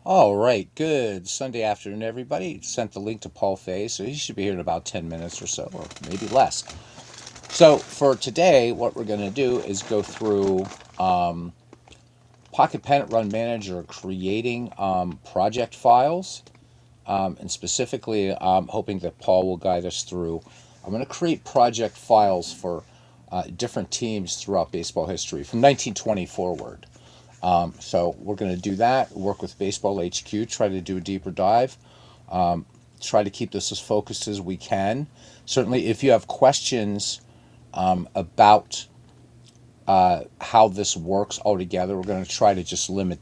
All right, good Sunday afternoon, everybody. Sent the link to Paul Fay, so he should be here in about 10 minutes or so, or maybe less. So, for today, what we're going to do is go through Pocket Pennant Run Manager creating project files, and specifically, I'm hoping that Paul will guide us through. I'm going to create project files for different teams throughout baseball history from 1920 forward. So we're going to do that, work with Baseball HQ, try to do a deeper dive, try to keep this as focused as we can. Certainly, if you have questions about how this works altogether, we're going to try to just limit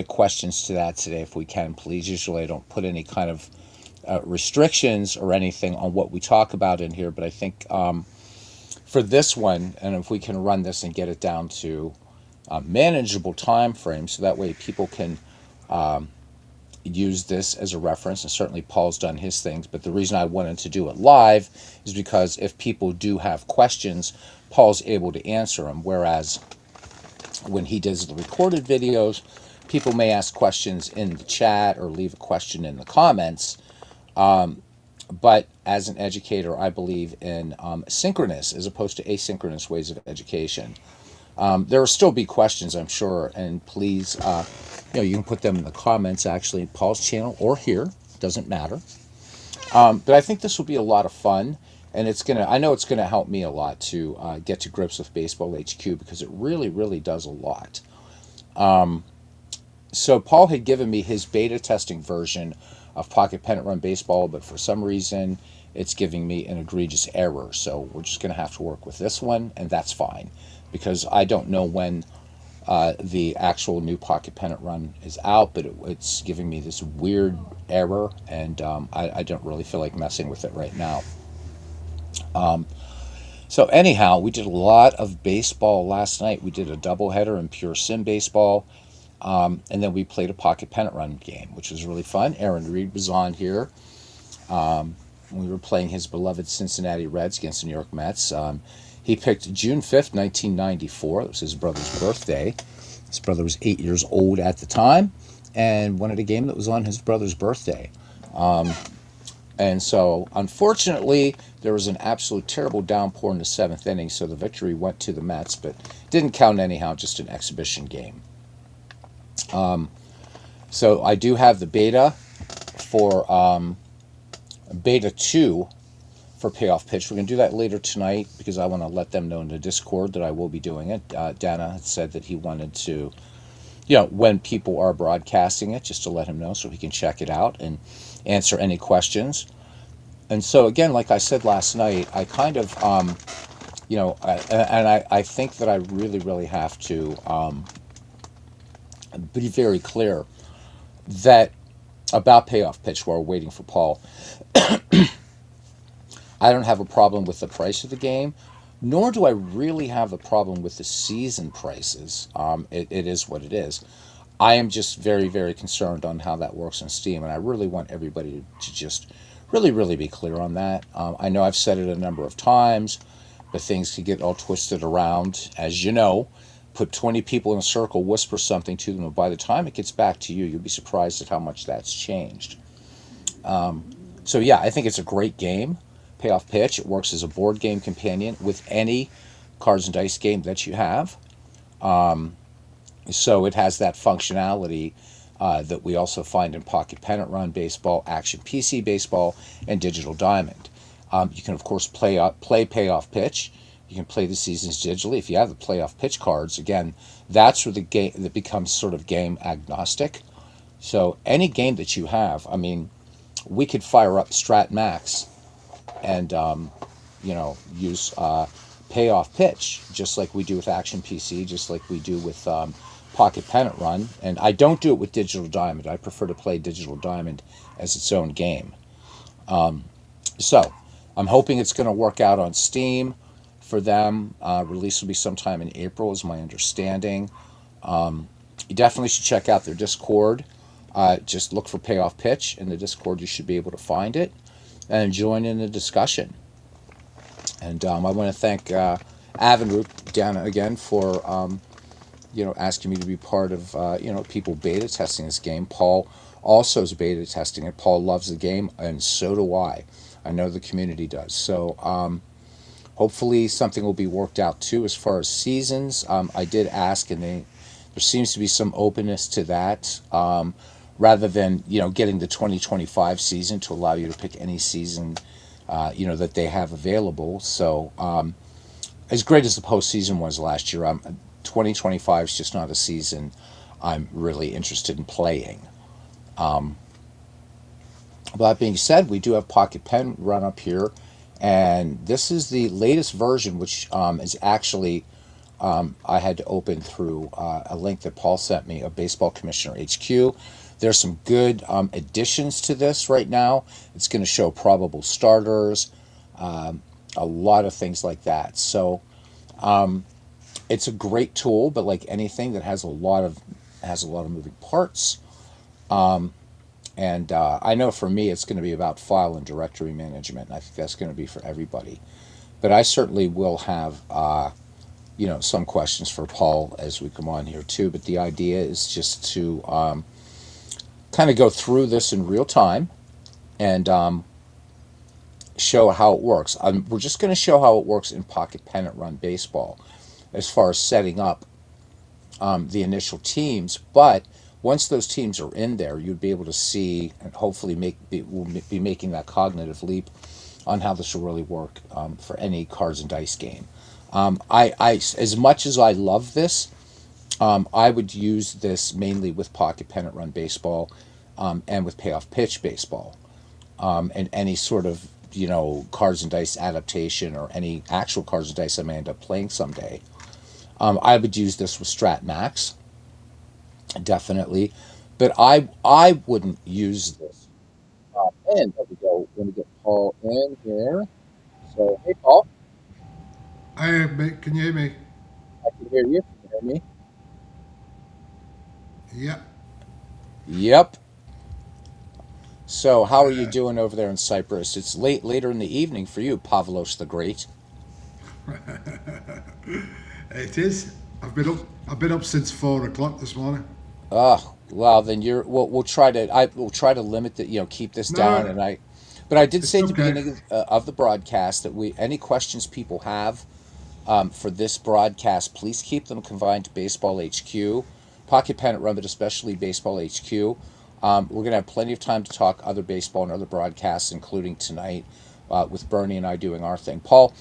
questions to that today if we can, please. Usually I don't put any kind of restrictions or anything on what we talk about in here, but I think for this one, and if we can run this and get it down to manageable time frame, so that way people can use this as a reference. And certainly Paul's done his things, but the reason I wanted to do it live is because if people do have questions, Paul's able to answer them. Whereas when he does the recorded videos, people may ask questions in the chat or leave a question in the comments. But as an educator, I believe in synchronous as opposed to asynchronous ways of education. There will still be questions, I'm sure, and please, you can put them in the comments, actually, Paul's channel or here, doesn't matter. But I think this will be a lot of fun, and I know it's gonna help me a lot to get to grips with Baseball HQ because it really, really does a lot. So Paul had given me his beta testing version of Pocket Pennant Run Baseball, but for some reason, it's giving me an egregious error. So we're just gonna have to work with this one, and that's fine because I don't know when the actual new Pocket Pennant Run is out, but it's giving me this weird error, and I don't really feel like messing with it right now. So anyhow, we did a lot of baseball last night. We did a doubleheader in pure sim baseball, and then we played a Pocket Pennant Run game, which was really fun. Aaron Reed was on here. We were playing his beloved Cincinnati Reds against the New York Mets. He picked June 5th, 1994. That was his brother's birthday. His brother was 8 years old at the time and wanted a game that was on his brother's birthday. And so, unfortunately, there was an absolute terrible downpour in the seventh inning, so the victory went to the Mets, but didn't count anyhow, just an exhibition game. So I do have the beta for beta 2 for Payoff Pitch. We're going to do that later tonight because I want to let them know in the Discord that I will be doing it. Dana had said that he wanted to, when people are broadcasting it, just to let him know so he can check it out and answer any questions. And so, again, like I said last night, I kind of, I think that I really, really have to be very clear that about Payoff Pitch while we're waiting for Paul. I don't have a problem with the price of the game, nor do I really have a problem with the season prices. It is what it is. I am just very, very concerned on how that works on Steam, and I really want everybody to just really, really be clear on that. I know I've said it a number of times, but things can get all twisted around. As you know, put 20 people in a circle, whisper something to them, and by the time it gets back to you, you'll be surprised at how much that's changed. So yeah, I think it's a great game. Payoff Pitch. It works as a board game companion with any cards and dice game that you have. So it has that functionality that we also find in Pocket Pennant Run Baseball, Action PC Baseball, and Digital Diamond. You can, of course, play Payoff Pitch. You can play the seasons digitally. If you have the Playoff Pitch cards, again, that's where the game that becomes sort of game agnostic. So any game that you have, I mean, we could fire up Strat Max and use Payoff Pitch just like we do with Action PC, just like we do with Pocket Pennant Run. And I don't do it with Digital Diamond. I prefer to play Digital Diamond as its own game. So I'm hoping it's going to work out on Steam for them. Release will be sometime in April, is my understanding. You definitely should check out their Discord. Just look for Payoff Pitch in the Discord. You should be able to find it and join in the discussion. And I want to thank Avenroot, Dana, again for asking me to be part of, people beta testing this game. Paul also is beta testing it. Paul loves the game, and so do I. I know the community does. So hopefully something will be worked out too as far as seasons. I did ask, and there seems to be some openness to that. Rather than getting the 2025 season to allow you to pick any season that they have available. So as great as the postseason was last year, 2025 is just not a season I'm really interested in playing. Um, that being said, we do have Pocket Pen run up here, and this is the latest version, which is actually I had to open through a link that Paul sent me of Baseball Commissioner HQ. There's some good additions to this right now. It's going to show probable starters, a lot of things like that. So it's a great tool, but like anything that has a lot of moving parts. And I know for me, it's going to be about file and directory management, and I think that's going to be for everybody. But I certainly will have some questions for Paul as we come on here too. But the idea is just to kind of go through this in real time and show how it works. We're just going to show how it works in Pocket Pennant Run Baseball as far as setting up the initial teams. But once those teams are in there, you'd be able to see and hopefully we'll be making that cognitive leap on how this will really work for any cards and dice game. As much as I love this, I would use this mainly with Pocket Pennant Run Baseball and with Payoff Pitch Baseball, and any sort of cards and dice adaptation or any actual cards and dice I may end up playing someday. I would use this with Strat Max, definitely, but I wouldn't use this. And there we go. Let me get Paul in here. So hey Paul, Hey, mate, can you hear me? I can hear you. Can you hear me? Yeah. Yep. So, how are you doing over there in Cyprus? It's later in the evening for you, Pavlos the Great. It is. I've been up since 4 o'clock this morning. Oh, well, then we'll try to we'll try to limit the keep this down, No, and but I did it's say at the okay. beginning of the broadcast that we any questions people have for this broadcast, please keep them confined to Baseball HQ, Pocket Pennant Run, but especially Baseball HQ. We're gonna have plenty of time to talk other baseball and other broadcasts, including tonight with Bernie and I doing our thing. Paul,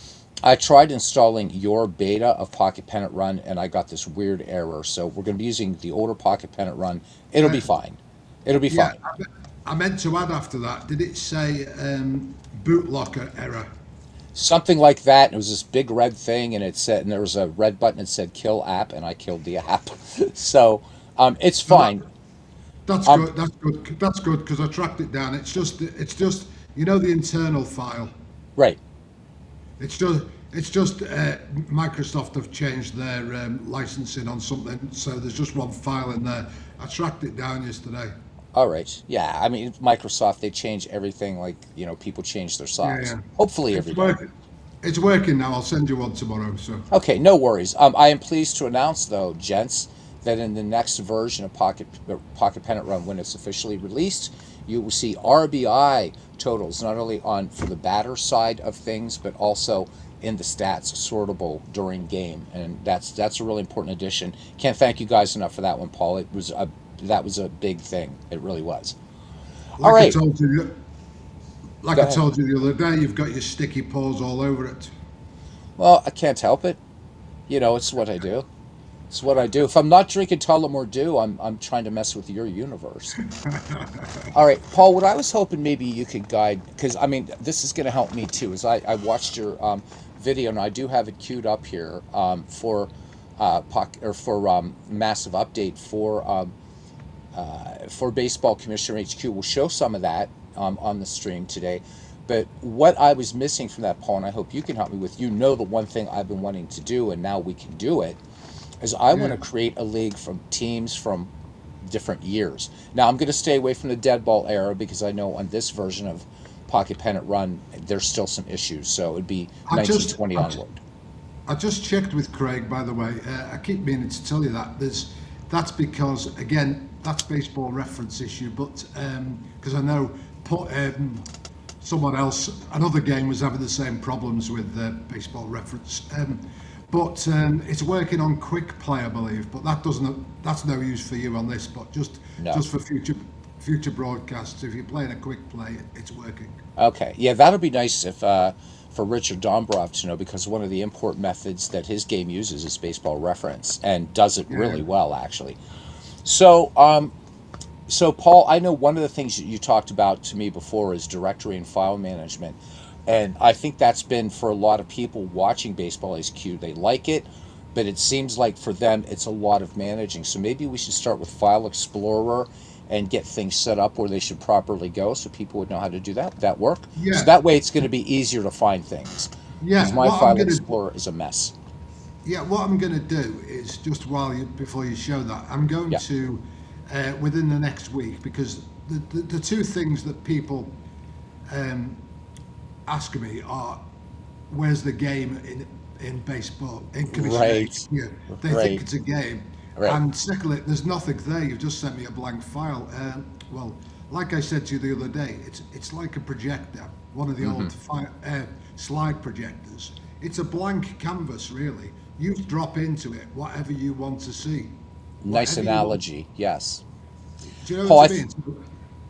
I tried installing your beta of Pocket Pennant Run, and I got this weird error. So we're going to be using the older Pocket Pennant Run. It'll Uh, be fine. It'll be yeah, fine. I meant to add after that. Did it say boot locker error? Something like that. It was this big red thing, and it said, and there was a red button that said "kill app," and I killed the app. So it's No, that, fine. that's Um, good. That's good. That's good because I tracked it down. It's just the internal file. right. It's just Microsoft have changed their licensing on something, so there's just one file in there. I tracked it down yesterday. All right. Yeah. I mean, Microsoft, they change everything like people change their Yeah, socks. yeah. Hopefully It's every day. working. It's working now. I'll send you one tomorrow. So Okay, no worries. I am pleased to announce, though, gents, that in the next version of Pocket Pennant Run, when it's officially released, you will see RBI totals not only on for the batter side of things, but also in the stats sortable during game, and that's a really important addition. Can't thank you guys enough for that one, Paul. That was a big thing. It really was. All like I right, told you, like go I ahead. told you the other day, you've got your sticky paws all over it. Well, I can't help it. It's what I do. It's what I do. If I'm not drinking Tullamore Dew, I'm trying to mess with your universe. All right, Paul. What I was hoping maybe you could guide, because I mean this is going to help me too. Is I watched your video and I do have it queued up here for for massive update for Baseball Commissioner HQ. We'll show some of that on the stream today. But what I was missing from that, Paul, and I hope you can help me with, the one thing I've been wanting to do, and now we can do it, is I want Yeah, to create a league from teams from different years. Now I'm going to stay away from the dead ball era because I know on this version of Pocket Pennant Run there's still some issues. So it'd be I just, 1920 I, onward. I just checked with Craig, by the way. I keep meaning to tell you that. That's because, again, that's baseball reference issue, but because I know someone else, another game was having the same problems with baseball reference. But it's working on quick play, I believe. But that's no use for you on this. But No. just for future broadcasts, if you're playing a quick play, it's working. Okay. Yeah, that'll be nice if for Richard Dombrov to know, because one of the import methods that his game uses is baseball reference and does it Yeah. really well, actually. So Paul, I know one of the things that you talked about to me before is directory and file management. And I think that's been for a lot of people watching Baseball HQ. They like it, but it seems like for them it's a lot of managing. So maybe we should start with File Explorer and get things set up where they should properly go so people would know how to do that. Would that work? So Yeah. that way it's going to be easier to find things. Because Yeah. my File Explorer is a mess. What I'm going to do is just before you show that, I'm going Yeah. to within the next week, because the two things that people um, ask me are, where's the game in baseball in Commission Right. HQ? They think Right. it's a game, Right. and secondly, there's nothing there. You've just sent me a blank file. Well, like I said to you the other day, it's like a projector, one of the Mm-hmm. old slide projectors. It's a blank canvas, really. You drop into it whatever you want to see, Nice whatever you want. analogy. Yes. Do you know Paul, what I mean?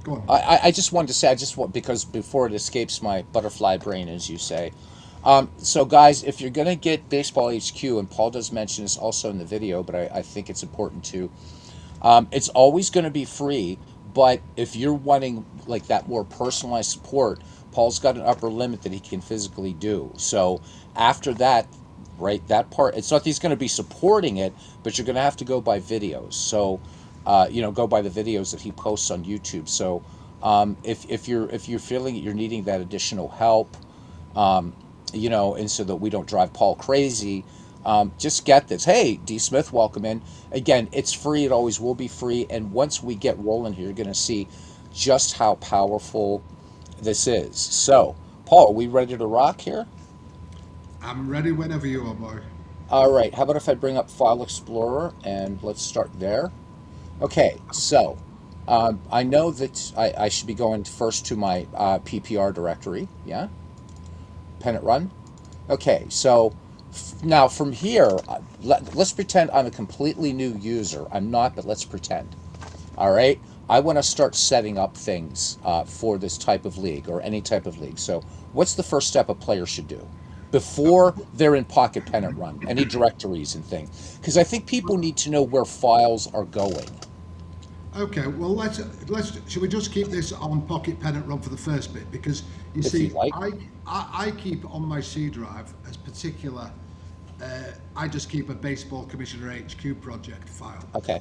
Go on. I just wanted to say, I just want, because before it escapes my butterfly brain, as you say. So, guys, if you're going to get Baseball HQ, and Paul does mention this also in the video, but I think it's important too, it's always going to be free. But if you're wanting like that more personalized support, Paul's got an upper limit that he can physically do. So, after that, right, that part, it's not that he's going to be supporting it, but you're going to have to go by videos. So, go by the videos that he posts on YouTube. So, if you're feeling that you're needing that additional help, and so that we don't drive Paul crazy, just get this. Hey, D Smith, welcome in. Again, it's free. It always will be free. And once we get rolling here, you're going to see just how powerful this is. So, Paul, are we ready to rock here? I'm ready whenever you are, boy. All right. How about if I bring up File Explorer and let's start there? Okay. So, I know that I should be going first to my PPR directory. Yeah. Pennant run. Okay. So now from here, let's pretend I'm a completely new user. I'm not, but let's pretend. All right. I want to start setting up things for this type of league or any type of league. So, what's the first step a player should do before they're in Pocket Pennant Run? Any directories and things? Because I think people need to know where files are going. Okay, well let's should we just keep this on Pocket Pennant Run for the first bit, because you If you see like. I keep on my C drive as particular. I just keep a Baseball Commissioner HQ project file. Okay.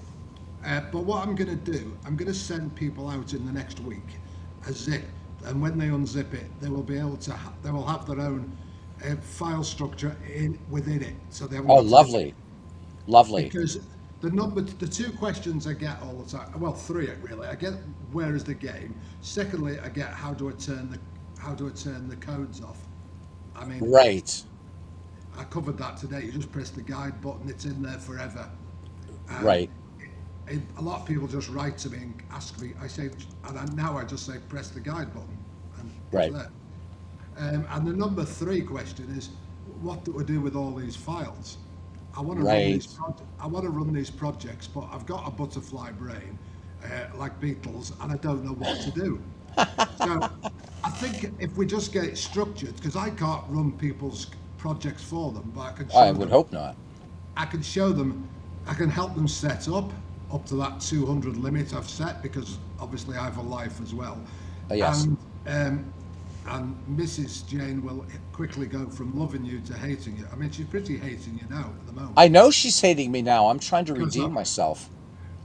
But what I'm going to do, I'm going to send people out in the next week a zip, and when they unzip it, they will be able to. They will have their own file structure within it, so they haven't Oh, got to do lovely. Lovely. because the two questions I get all the time, well, three really. I get, where is the game? Secondly, I get, how do I turn the codes off? I mean, Right. I covered that today. You just press the guide button; it's in there forever. And Right. a lot of people just write to me and ask me. I say, now I just say press the guide button, and it's Right. there. And the number three question is, what do I do with all these files? Right. I want to run these projects, but I've got a butterfly brain, like Beatles, and I don't know what to do. So I think if we just get it structured, because I can't run people's projects for them, but I would hope not. I can show them, I can help them set up to that 200 limit I've set, because obviously I have a life as well. Yes. And Mrs. Jane will quickly go from loving you to hating you. I mean, she's pretty hating you now at the moment. I know she's hating me now. I'm trying to Because redeem myself.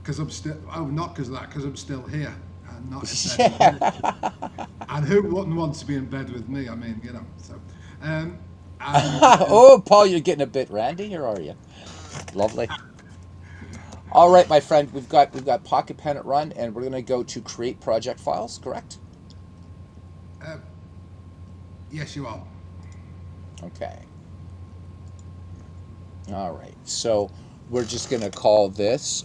I'm still, oh, not because of that, because I'm still here and not in bed with Yeah. you. And who wouldn't want to be in bed with me? I mean, so, and Oh, Paul, you're getting a bit randy here, are you? Lovely. All right, my friend, we've got Pocket Pennant Run, and we're going to go to create project files. Correct? yes, you are. Okay. All right. So we're just going to call this,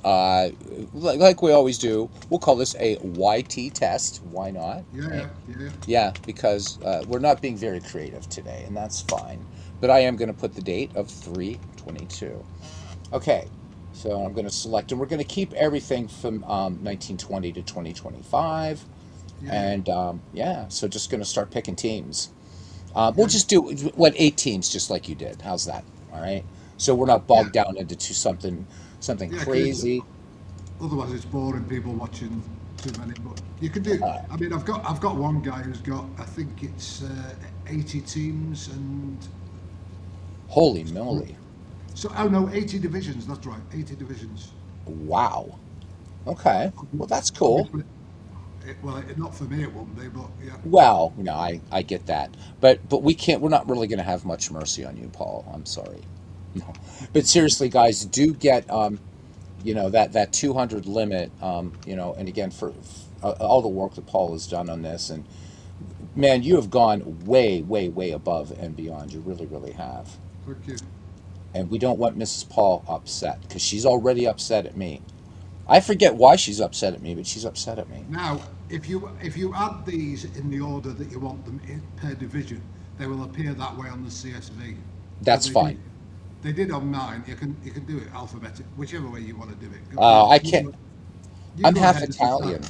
like we always do, we'll call this a YT test. Why not? Yeah, Right? yeah, yeah, yeah. Yeah, because we're not being very creative today, and that's fine. But I am going to put the date of 3/22. Okay. So I'm going to select, and we're going to keep everything from 1920 to 2025. Yeah, yeah. And yeah, so just going to start picking teams. We'll Okay. just do what 8 teams, just like you did. How's that? All right. So we're not Yeah, bogged down into something yeah, because crazy. otherwise it's boring people watching too many. But you can do. I mean, I've got one guy who's got, I think it's 80 teams and Holy moly! so, oh no, 80 divisions. That's right, 80 divisions. Wow. Okay. Well, that's cool. Obviously, not for me it wouldn't be, but yeah. Well, no, I get that, but we can't. We're not really going to have much mercy on you, Paul. I'm sorry. No, but seriously, guys, do get that 200 limit. And again for all the work that Paul has done on this, and man, you have gone way, way, way above and beyond. You really, really have. Thank you. And we don't want Mrs. Paul upset because she's already upset at me. I forget why she's upset at me, but she's upset at me. Now, if you add these in the order that you want them in per division, they will appear that way on the CSV. So That's they did. fine. They did on mine. You can do it alphabetic, whichever way you want to do it. I can't. You I'm go half ahead and decide. Italian,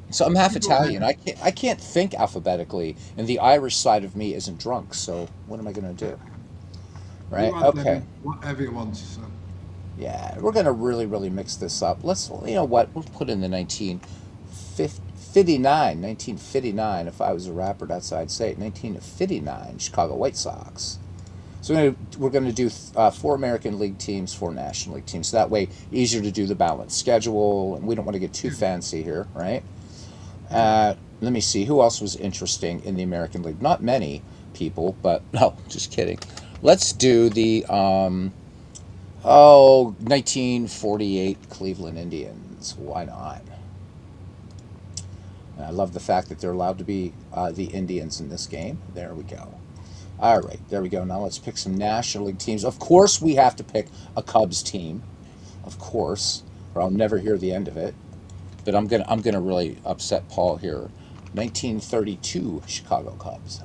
so I'm half You go Italian. ahead. I can't think alphabetically, and the Irish side of me isn't drunk. So what am I going to do? Right? You add them Okay. in whatever you want. So Yeah, we're going to really, really mix this up. Let's, you know what? We'll put in the 1959. 1959. If I was a rapper, that's how I'd say it. 1959 Chicago White Sox. So we're going to do four American League teams, four National League teams. So that way, easier to do the balanced schedule, and we don't want to get too yeah, fancy here, right? yeah. Let me see who else was interesting in the American League. Not many people, but no, just kidding. Let's do the 1948 Cleveland Indians. Why not? And I love the fact that they're allowed to be the Indians in this game. There we go. All right, there we go. Now let's pick some National League teams. Of course, we have to pick a Cubs team, of course, or I'll never hear the end of it. But I'm gonna really upset Paul here. 1932 Chicago Cubs.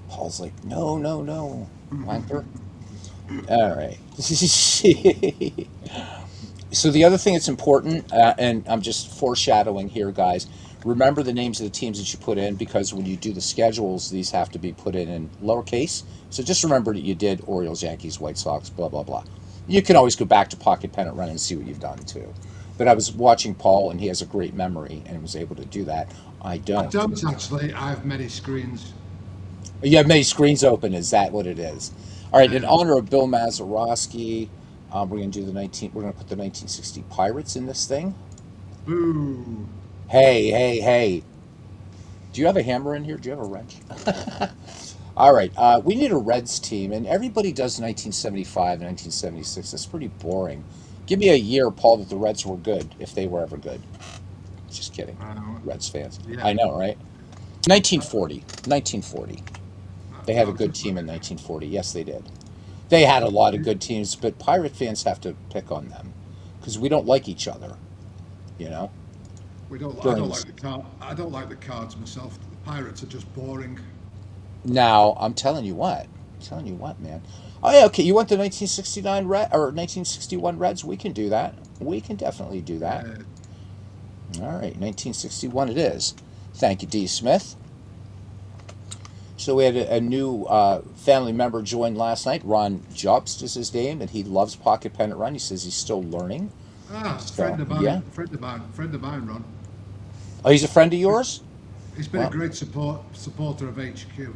Paul's like, no, no, no, wanker. All right. So the other thing that's important, and I'm just foreshadowing here, guys. Remember the names of the teams that you put in because when you do the schedules, these have to be put in lowercase. So just remember that you did Orioles, Yankees, White Sox, blah blah blah. You can always go back to Pocket Pennant Run and see what you've done too. But I was watching Paul, and he has a great memory and was able to do that. I I don't. don't actually. I have many screens. You have many screens open. Is that what it is? All right. In Um, honor of Bill Mazeroski, we're going to do the 19. We're going to put the 1960 Pirates in this thing. Boo. Hey, hey, hey! Do you have a hammer in here? Do you have a wrench? All right. We need a Reds team, and everybody does 1975 and 1976. That's pretty boring. Give me a year, Paul, that the Reds were good, if they were ever good. Just kidding, Uh, Reds fans. yeah. I know, right? 1940. 1940. They had a That was good a team in 1940. Yes, they did. They had a lot of good teams, but Pirate fans have to pick on them because we don't like each other, you know. We don't. I During don't this, like the card. I don't like the cards myself. The pirates are just boring. now I'm telling you what, man. Oh yeah, okay. You want the 1969 Red or 1961 Reds? We can do that. We can definitely do that. Yeah. All right, 1961 it is. Thank you, D. Smith. So we had a new family member join last night. Ron Jobst is his name, and he loves Pocket Pennant Run. He says he's still learning. Friend So of yeah. mine. Friend of mine, Ron. Oh, he's a friend of yours? He's been a Well, great supporter of HQ.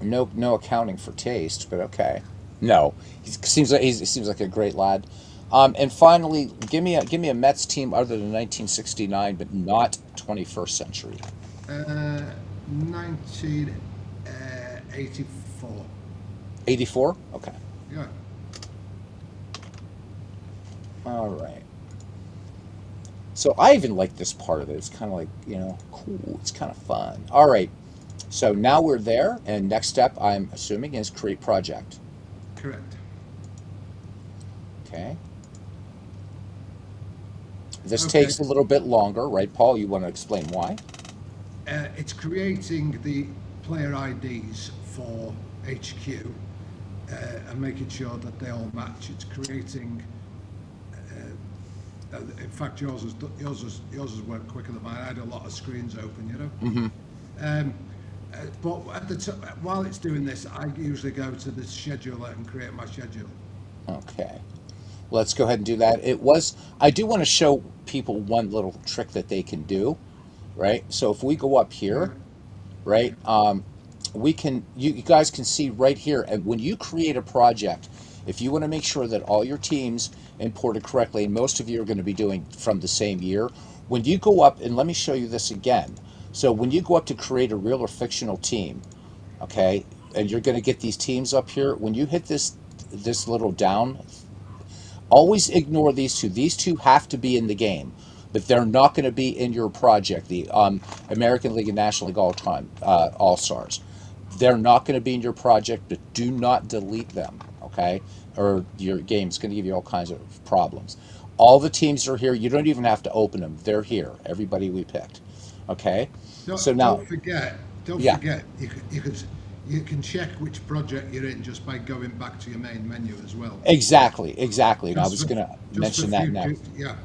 no accounting for taste, but okay. No, he seems like a great lad. And finally, give me a Mets team other than 1969, but not 21st century. 1984. 84. Okay. Yeah. All right. So I even like this part of it. It's kind of like cool. It's kind of fun. All right. So now we're there, and next step, I'm assuming, is create project. Correct. Okay. This Okay. takes a little bit longer, right, Paul? You want to explain why? It's creating the player IDs for HQ and making sure that they all match. It's creating. In fact, yours has worked quicker than mine. I had a lot of screens open, you know. Mm-hmm. But while it's doing this, I usually go to the scheduler and create my schedule. Okay. Let's go ahead and do that. I do want to show people one little trick that they can do, right? So if we go up Yeah, here, right, yeah. you guys can see right here, and when you create a project, if you want to make sure that all your teams imported correctly, and most of you are going to be doing from the same year, when you go up, and let me show you this again. So when you go up to create a real or fictional team, okay, and you're going to get these teams up here, when you hit this little down, always ignore these two. These two have to be in the game, but they're not going to be in your project. The American League and National League All Stars, they're not going to be in your project, but do not delete them, okay? Or your game's going to give you all kinds of problems. All the teams are here. You don't even have to open them. They're here. Everybody we picked, okay? So now, Don't forget. Don't yeah, forget. You can check which project you're in just by going back to your main menu as well. exactly, exactly. And I Just was for going to just for mention that now. future. Yeah.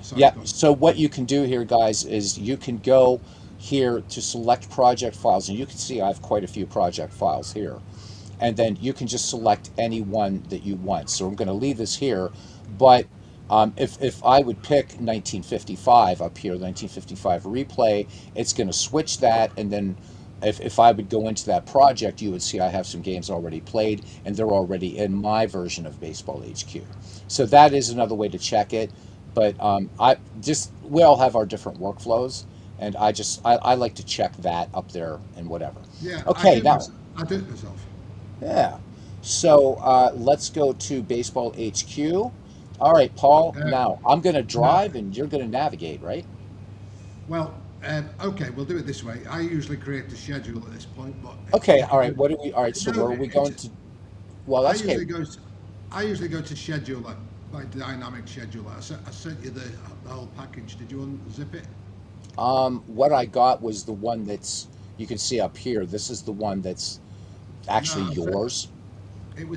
Sorry, Yeah, go on. so what you can do here, guys, is you can go here to select project files, and you can see I have quite a few project files here. And then you can just select any one that you want. So I'm going to leave this here, but if I would pick 1955 up here, 1955 replay, it's going to switch that, and then if I would go into that project, you would see I have some games already played, and they're already in my version of Baseball HQ. So that is another way to check it. But we all have our different workflows, and I like to check that up there and whatever. Yeah, Okay, now, I do it myself. yeah. So let's go to Baseball HQ. All right, Paul. Uh, Now I'm going to no, drive, and you're going to navigate, right? well, okay, we'll do it this way. I usually create the schedule at this point, but Okay. you All can right. do. What do we? All right. So No, where are we it's. going to? Well, I that's okay. usually go. I usually go to scheduler by dynamic scheduler. I sent you the whole package. Did you unzip it? What I got was the one that's you can see up here. This is the one that's No, actually yours. it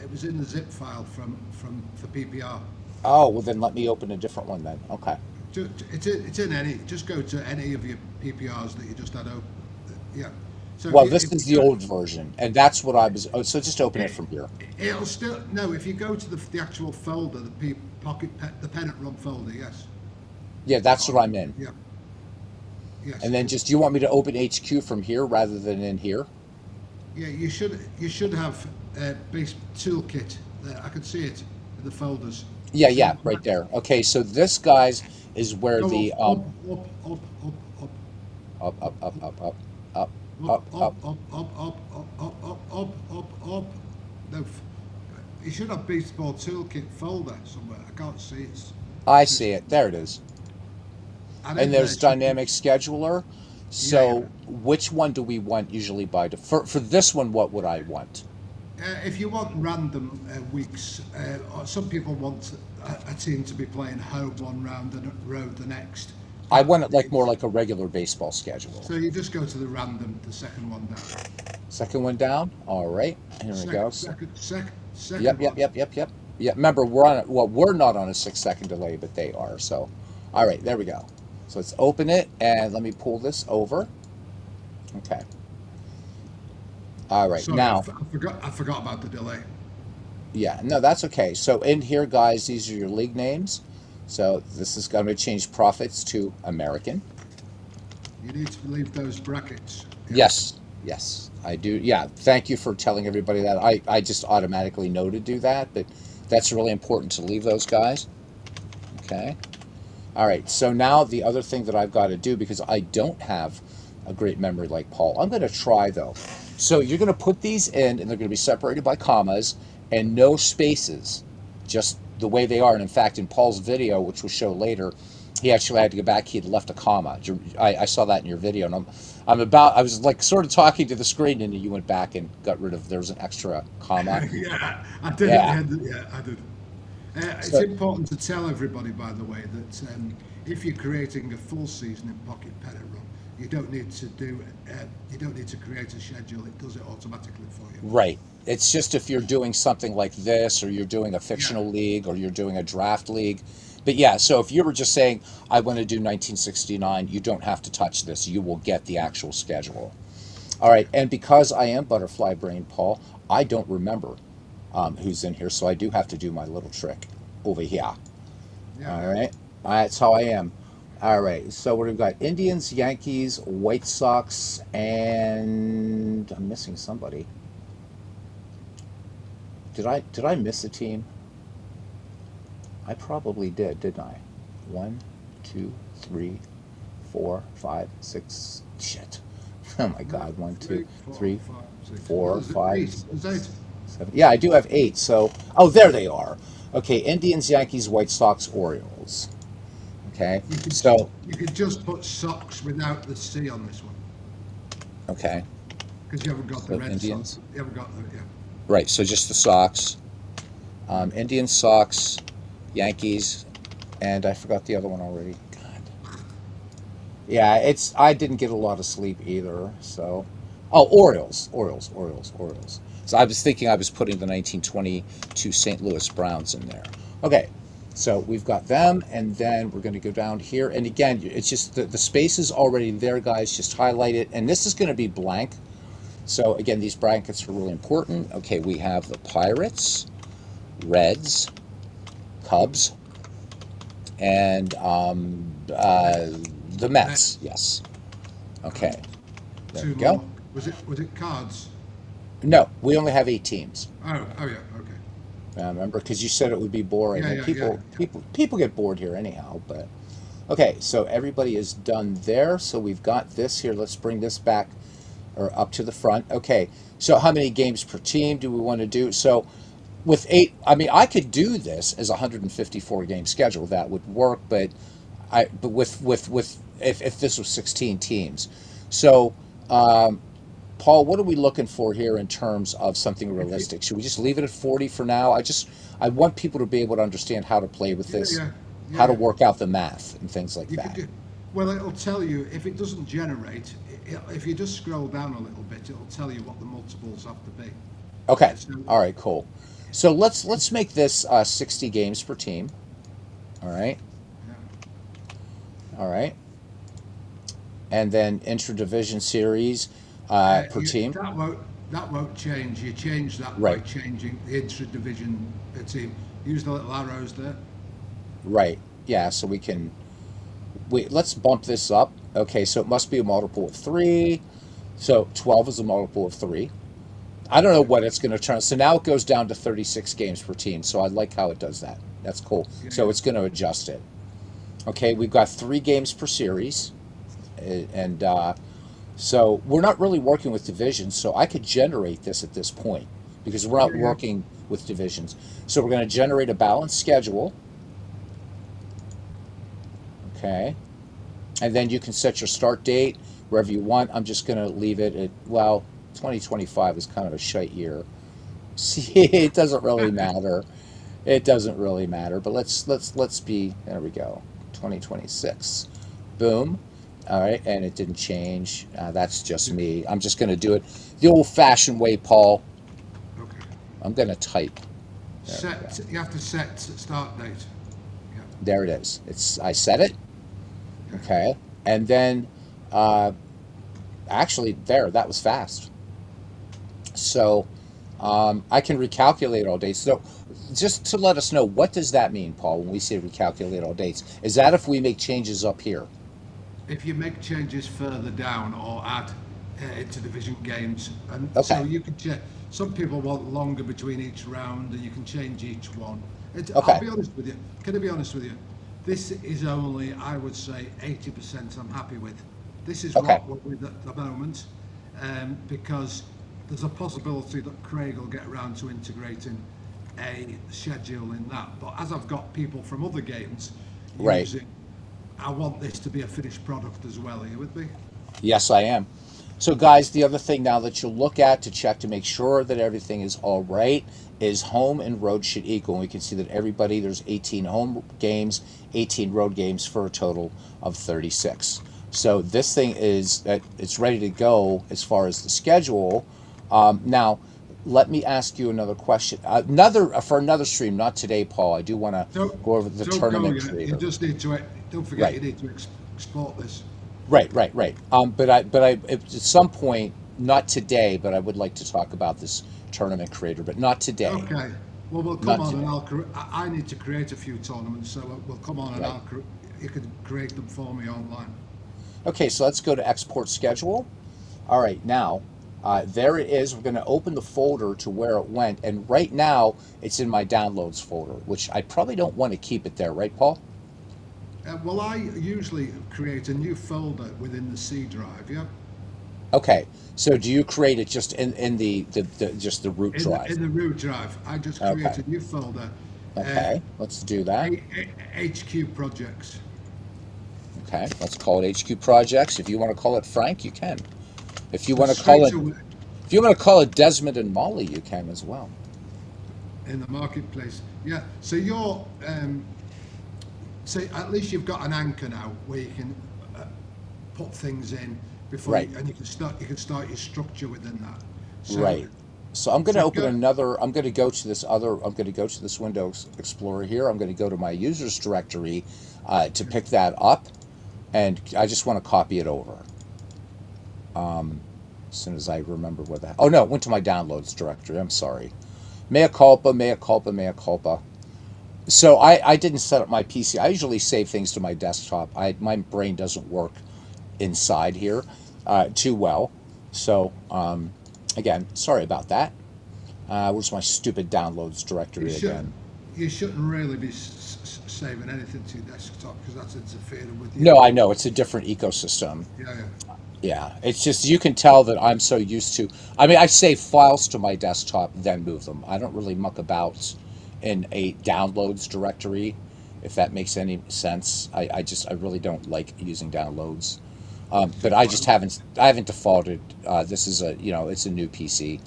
was in the zip file from for PPR. Oh, well then let me open a different one then. Okay. It's in any. Just go to any of your PPRs that you just had open. Yeah. So Well, this if is you the go, old version, and that's what I was. Oh, so just open it it, from here. it'll still no. If you go to the actual folder, the Pennant Run folder, yes. Yeah, that's what I'm in. Yeah. And Yes. then just, do you want me to open HQ from here rather than in here? Yeah. You should have base toolkit. There. I can see it in the folders. Yeah, See yeah, it? right there. Okay, so this, guys, is where Go the up, up, up, up, up, up, up, up, up, up, up, up, up, up, up. up, up, up, up, up, up, up, up, up. No, you should have baseball toolkit folder somewhere. I can't see it. I It's, see it. There it is. and And in there there's it should be. dynamic scheduler. Yeah, yeah. So which one do we want usually for this one, what would I want? If you want random weeks, or some people want a team to be playing home one round and road the next. I That want it like more is, like a regular baseball schedule. so you just go to the second one down. Second one down. All right. Here we Second, go. So, second, second, yep, second yep, one. yep, yep, yep. Yeah, remember we're on it. Well, we're not on a 6 second delay, but they are. So, all right, there we go. So let's open it and let me pull this over. Okay. All right. Sorry, I, Now, f- I forgot. I forgot about the delay. yeah, no, that's okay. So in here, guys, these are your league names. So this is going to change profits to American. You need to leave those brackets. Yeah. Yes, yes, I do. Yeah, thank you for telling everybody that. I just automatically know to do that, but that's really important to leave those guys. Okay. All right. So now the other thing that I've got to do, because I don't have a great memory like Paul, I'm going to try though. So you're going to put these in, and they're going to be separated by commas and no spaces, just the way they are. And in fact, in Paul's video, which we'll show later, He actually had to go back. He had left a comma. I saw that in your video, and I was like sort of talking to the screen, and you went back and got rid of. There was an extra comma. Yeah, I did at the Yeah. end. Yeah, I did. It's So important to tell everybody, by the way, that if you're creating a full season in Pocket Pennant Run, you don't need to do you don't need to create a schedule. It does it automatically for you. right. It's just if you're doing something like this, or you're doing a Yeah, fictional league, or you're doing a draft league. But yeah, so if you were just saying, I want to do 1969, you don't have to touch this. You will get the yeah, actual schedule. All right. And because I am butterfly brain, Paul, I don't remember who's in here. So I do have to do my little trick over here. yeah, All yeah. right. That's how I am. All right. So we've got Indians, Yankees, White Sox, and I'm missing somebody. Did I miss a team? I probably did, didn't I? One, two, three, four, five, six. Shit. Oh my No, God. One, two, three, four, three, five, six. Well, four, there's five, eight. There's eight. seven. Yeah, I do have eight. So, oh, there they are. Okay. Indians, Yankees, White Sox, Orioles. Okay. You could So, you could just put socks without the C on this one okay. because you haven't got the So Red Sox. Indians. You haven't got the yeah. Right. So just the Sox. Indians, Sox, Yankees, and I forgot the other one already. God. Yeah, it's I didn't get a lot of sleep either. So, oh, Orioles, Orioles, Orioles, Orioles. So I was thinking I was putting the 1922 St. Louis Browns in there. Okay, so we've got them, and then we're going to go down here. And again, it's just the space is already there, guys. Just highlight it, and this is going to be blank. So again, these brackets are really important. Okay, we have the Pirates, Reds, Cubs, and the Mets. Mets Yes. Okay. and There we two go. more. Was it cards? No, we only have eight teams. Oh yeah. Okay. Remember, because you said it would be boring, Yeah, and yeah, yeah, yeah. people get bored here anyhow. But okay, so everybody is done there. So we've got this here. Let's bring this back or up to the front. Okay. So how many games per team do we want to do? So with eight, I mean, I could do this as a 154 game schedule. That would work, but with if this was 16 teams. So, Paul, what are we looking for here in terms of something If you, realistic? Should we just leave it at 40 for now? I want people to be able to understand how to play with yeah, this, yeah, how to yeah. work out the math and things like You could that. do. Well, it'll tell you if it doesn't generate. If you just scroll down a little bit, it'll tell you what the multiples have to be. Okay. So All right, cool. So let's make this 60 games per team. All right. yeah. All right. And then intra-division series per team. That won't change. You change that by Right. changing the intra-division team. Use the little arrows there. Right. Yeah, so we can wait, let's bump this up. Okay, so it must be a multiple of 3. So 12 is a multiple of 3. I don't know what it's going to turn. So now it goes down to 36 games per team. So I like how it does that. That's cool. Yeah, So yeah. it's going to adjust it. Okay, we've got 3 games per series. And so we're not really working with divisions. So I could generate this at this point because we're Yeah, not yeah. working with divisions. So we're going to generate a balanced schedule. Okay. And then you can set your start date wherever you want. I'm just going to leave it at, well, 2025 is kind of a shite year. See, it doesn't really matter. It doesn't really matter. But let's be, there we go. 2026. Boom. All right, and it didn't change. That's just me. I'm just going to do it the old-fashioned way, Paul. Okay. I'm going to type. There we go. Set. You have to set start date. Yeah. There it is. I set it. Yeah. Okay, and then uh, actually, that was fast. So I can recalculate all dates. So just to let us know, what does that mean, Paul, when we say recalculate all dates? Is that if we make changes up here? If you make changes further down or add into division games, and so Okay. you can check. Some people want longer between each round, and you can change each one. I'll Okay. be honest with you. Can I be honest with you? This is only, I would say, 80% I'm happy with. This is Okay. what we're with at the moment, because there's a possibility that Craig will get around to integrating a schedule in that. But as I've got people from other games Right. using I want this to be a finished product as well. Are you with me? Yes, I am. So, guys, the other thing now that you'll look at to check to make sure that everything is all right is home and road should equal. And we can see that everybody, there's 18 home games, 18 road games for a total of 36. So this thing is it's ready to go as far as the schedule. Now, let me ask you another question. Another for another stream, not today, Paul. I do want to Don't go over the don't go tournament yet. You creator. just need to. Don't forget, Right. you need to export this. Right. But I, at some point, not today, but I would like to talk about this tournament creator, but not today. Okay. Well, we'll come Not on and today. I need to create a few tournaments, so we'll come on and Right. you can create them for me online. Okay, so let's go to export schedule. All right, now there it is. We're going to open the folder to where it went, and right now it's in my downloads folder, which I probably don't want to keep it there, right, Paul? Well, I usually create a new folder within the C drive. Yeah. Okay, so do you create it just in the just the root drive? In the root drive, I just Okay, create a new folder, uh, okay, let's do that. HQ projects. Okay, let's call it HQ Projects. If you want to call it Frank, you can. If you And want to call straight it, away if you want to call it Desmond and Molly, you can as well. in the marketplace. Yeah. So so at least you've got an anchor now where you can put things in Right, and you can start your structure within that. So right. So I'm going to so open go. another. I'm going to go to this other. I'm going to go to this Windows Explorer here. I'm going to go to my users directory to pick that up, and I just want to copy it over. As soon as I remember where that. Oh no, it went to my downloads directory. I'm sorry. Mea culpa, mea culpa, mea culpa. So I didn't set up my PC. I usually save things to my desktop. My brain doesn't work inside here too well. So again, sorry about that. Where's my stupid downloads You directory should again? you shouldn't really be saving anything to your desktop because that's interfering with your. No, I know it's a different ecosystem. Yeah, yeah. Yeah, it's just you can tell that I'm so used to. I mean, I save files to my desktop, then move them. I don't really muck about in a downloads directory, if that makes any sense. I really don't like using downloads. But I haven't defaulted. This is it's a new PC,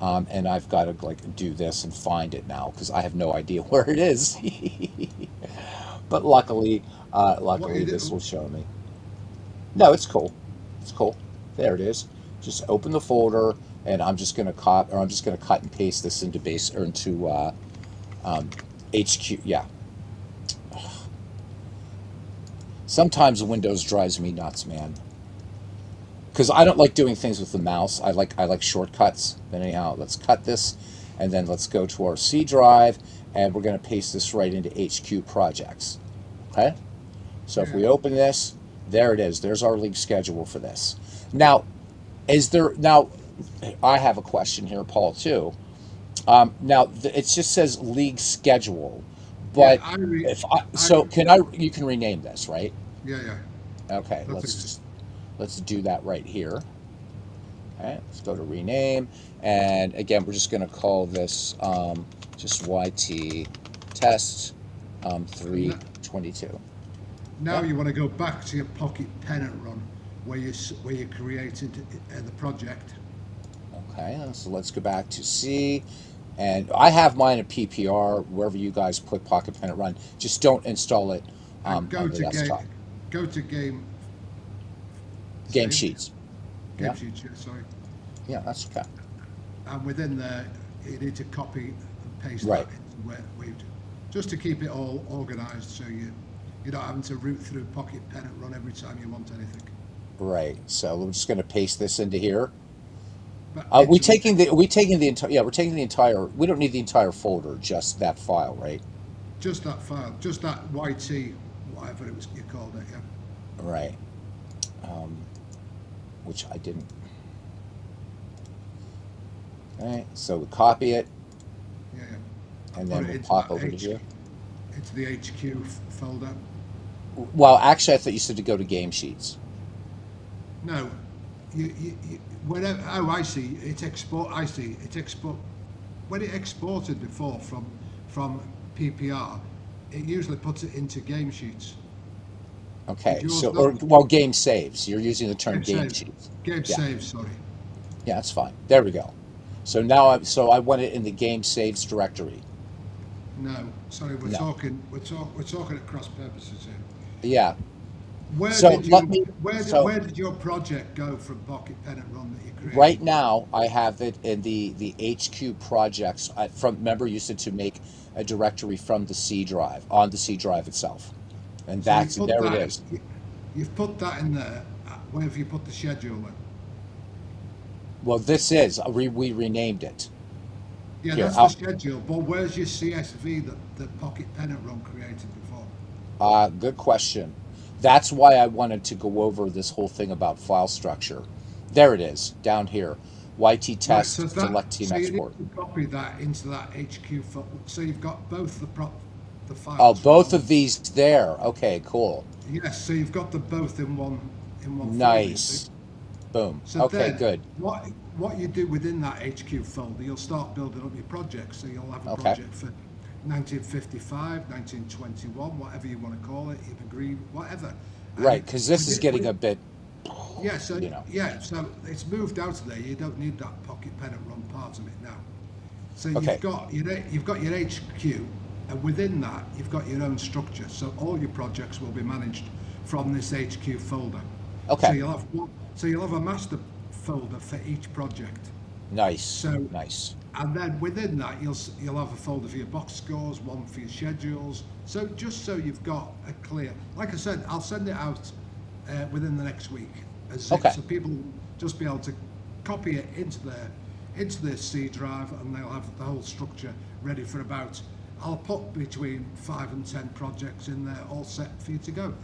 and I've got to like do this and find it now because I have no idea where it is. But What luckily you this do? will show me. No, it's cool. It's cool. There it is. Just open the folder, and I'm just gonna cut and paste this into base or into um, HQ. Yeah. Sometimes Windows drives me nuts, man. Because I don't like doing things with the mouse. I like shortcuts. But anyhow, let's cut this, and then let's go to our C drive, and we're gonna paste this right into HQ projects. Okay. So if Yeah. we open this, there it is. There's our league schedule for this. Now, is there now? I have a question here, Paul, too. Now it just says league schedule, Yeah, but if I I, so can I you can rename this, right? yeah, yeah. Okay, That's it. let's do that right here. Okay, let's go to rename, and again we're just going to call this just YT test And that, 322. now Yeah. you want to go back to your Pocket Pennant run where you created the project. Okay, so let's go back to C. And I have mine at PPR, wherever you guys put Pocket Pen Run. Just don't install it And on the desktop. go to game Game save, Sheets. game Yeah, sheet, yeah, sorry. yeah, that's okay. And within there, you need to copy and paste that Right, into where we just to keep it all organised, so you're not having to root through Pocket Pennant Run every time you want anything. right. So we're just going to paste this into here. But into the We taking the entire, yeah, we're taking the entire, we don't need the entire folder, just that file, right? just that file, just that YT, whatever it was you called it, yeah. Right. Um, which I didn't. All right, so we copy it, Yeah, yeah. and And put then it we'll into pop that over to HQ, here. into the HQ folder. Well, actually, I thought you said to go to Game Sheets. No, whenever. Oh, I see. It export. I see. It export. When it exported before from PPR, it usually puts it into game sheets. Okay, Did yours so not? or well, game saves. You're using the term Game game save. sheets. Game Yeah, save, sorry. yeah, that's fine. There we go. So now I want it in the game saves directory. No, sorry, No, we're talking at cross purposes here. yeah. Where So did let you me. So where did your project go from Pocket Pennant Run that you created? right now I have it in the HQ projects. From remember, you said to make a directory from the C drive on the C drive itself, and So you that's put there it that is. you've put that in there. Where have you put the schedule then? Well, this is we renamed it Yeah, here. that's the schedule. But where's your CSV that the Pocket Pennant Run created before? Good question. That's why I wanted to go over this whole thing about file structure. There it is, down here. YT Right. So test, that select team so you need export. to copy that into that HQ file. So you've got both the Oh, files from both one. of these there. Okay, cool. Yes. So you've got them both in one folder. You see. Nice. Boom. So Okay, then, good. what you do within that HQ folder, you'll start building up your projects. So you'll have a Okay. project for 1955, 1921, whatever you want to call it, even green, whatever. Right, And because this is within, getting with, a bit, yeah, so you know. yeah, so it's moved out of there. You don't need that Pocket Pennant Run part of it now. So Okay. you've got your HQ, and within that you've got your own structure. So all your projects will be managed from this HQ folder. So Okay. you'll have a master folder for each project. Nice. So, Nice. and then within that, you'll have a folder for your box scores, one for your schedules. So just so you've got a clear, like I said, I'll send it out within the next week as zip, Okay. so people will just be able to copy it into their C drive, and they'll have the whole structure ready for about. I'll put between 5 and 10 projects in there, all set for you to go.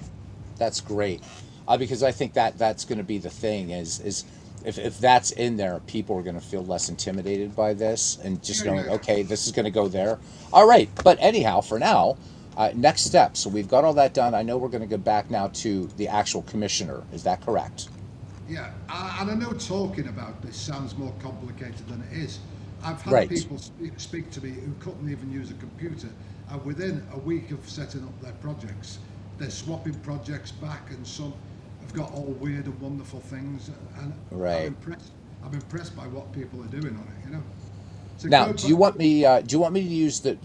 That's great. Because I think that that's going to be the thing is if that's in there, people are going to feel less intimidated by this and just Yeah, knowing, yeah. okay, this is going to go there. All right. But anyhow, for now, next step. So we've got all that done. I know we're going to go back now to the actual commissioner. Is that correct? Yeah, and I know talking about this sounds more complicated than it is. I've had Right. people speak to me who couldn't even use a computer, and within a week of setting up their projects, they're swapping projects back, and some have got all weird and wonderful things, and I'm Right. impressed. I'm impressed by what people are doing on it, you know. So Now, go back. do you want me to use the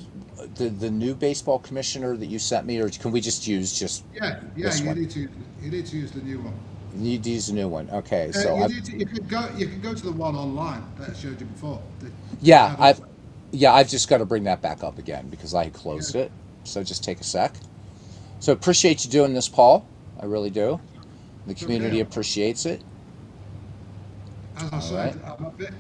new baseball commissioner that you sent me, or can we just use just Yeah, yeah. this one? You need to use the new one. You need to use the new one. Okay. So You I've need to. You could go to the one online that I showed you before. That yeah, had all. I've yeah, I've just got to bring that back up again because I had Yeah. closed it. So just take a sec. So appreciate you doing this, Paul. I really do. The It's okay. community appreciates it. As I All right. said,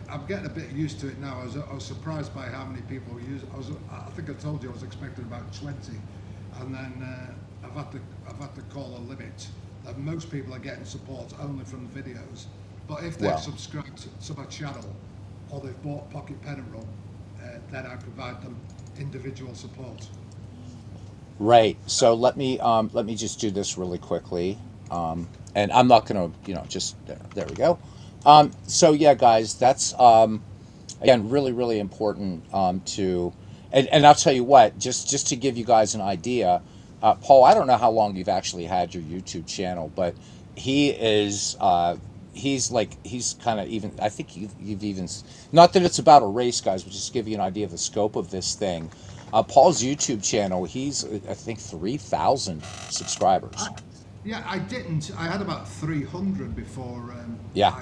I'm getting a bit used to it now. I was surprised by how many people use it. I think I told you I was expecting about 20, and then I've had to call a limit. That most people are getting support only from the videos, but if they've Well, subscribed to my channel or they've bought Pocket Pennant Run, then I provide them individual support. right. So let me just do this really quickly. And I'm not gonna, just there we go. So yeah, guys, that's again really important to and I'll tell you what, just to give you guys an idea, Paul, I don't know how long you've actually had your YouTube channel, but he is he's kind of even I think you've even not that it's about a race, guys, but just to give you an idea of the scope of this thing. Paul's YouTube channel, he's I think 3,000 subscribers. I, yeah, I didn't. I had about 300 before Yeah.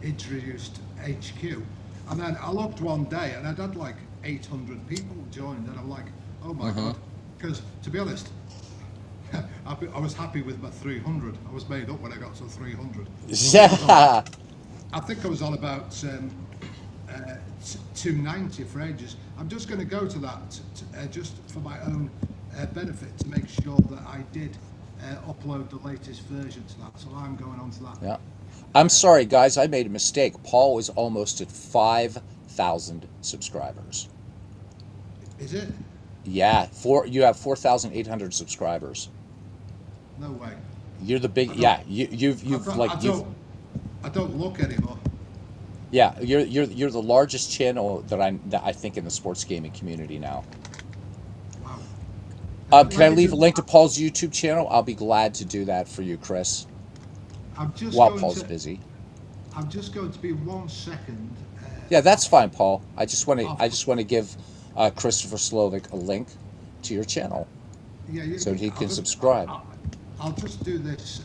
introduced HQ, and then I looked one day and I'd had like 800 people joined, and I'm like, oh my Hmm. god, because to be honest, I was happy with my 300. I was made up when I got to 300. Yeah. I think I was on about 290 for ages. I'm just going to go to that just for my own benefit to make sure that I did upload the latest version to that. So I'm going on to that. Yeah. I'm sorry, guys. I made a mistake. Paul is almost at 5,000 subscribers. Is it? Yeah, you have 4,800 subscribers. No way. You're the big. I don't. Yeah, you've I don't look anymore. yeah, you're the largest channel that I think in the sports gaming community now. Wow. Can I let me leave a just. link to Paul's YouTube channel? I'll be glad to do that for you, Chris, I'm just while going Paul's to. busy. I'm just going to be 1 second Yeah, that's off. fine, Paul. I Off. just want to give Christopher Slovic a link to your channel Yeah, so he I'll can just. subscribe. I'll just do this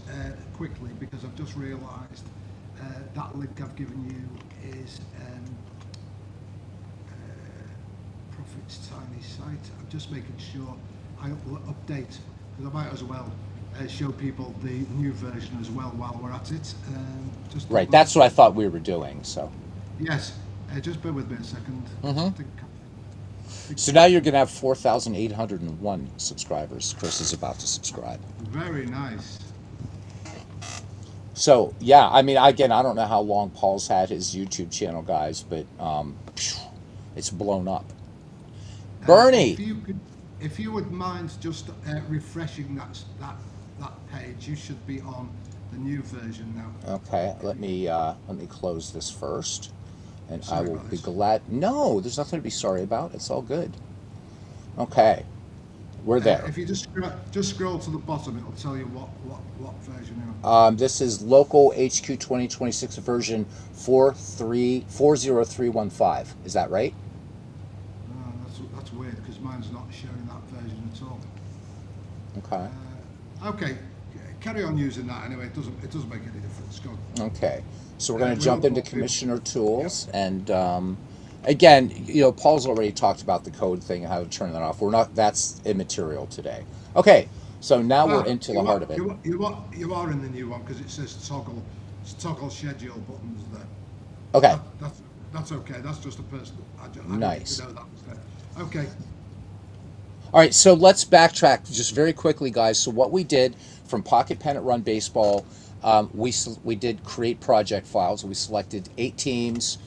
quickly because I've just realised that link I've given you is Profit's Tiny Site. I'm just making sure I update because I might as well show people the new version as well while we're at it. Just Right, hold on a that's what I second. thought we were doing. So, Yes, just bear with me a second. hmm I think so now you're gonna have 4,801 subscribers. Chris is about to subscribe. very nice. So yeah, I mean, again, I don't know how long Paul's had his YouTube channel, guys, but it's blown up. If Bernie. you could, if you would mind just refreshing that page, you should be on the new version now. Okay, let me close this first, and I Sorry will about be this. glad. No, there's nothing to be sorry about. It's all good. Okay, we're there. If you just scroll to the bottom, it'll tell you what version you're on. This is local HQ 2026 version 40315. Is that right? That's weird because mine's not showing that version at all. Okay. Okay, carry on using that anyway. It doesn't make any difference. Go on. Okay. So we're going to We jump don't into want people. Commissioner Yeah. Tools, and again, Paul's already talked about the code thing and how to turn that off. We're not. That's immaterial today. Okay. So now we're Ah, into the heart of it. you are in the new one because it says toggle schedule buttons there. Okay. That's okay. That's just a personal. I needed to Nice. know that was there. Okay. All right, so let's backtrack just very quickly, guys. So what we did from Pocket Pennant Run Baseball, we did create project files. We selected 8 teams,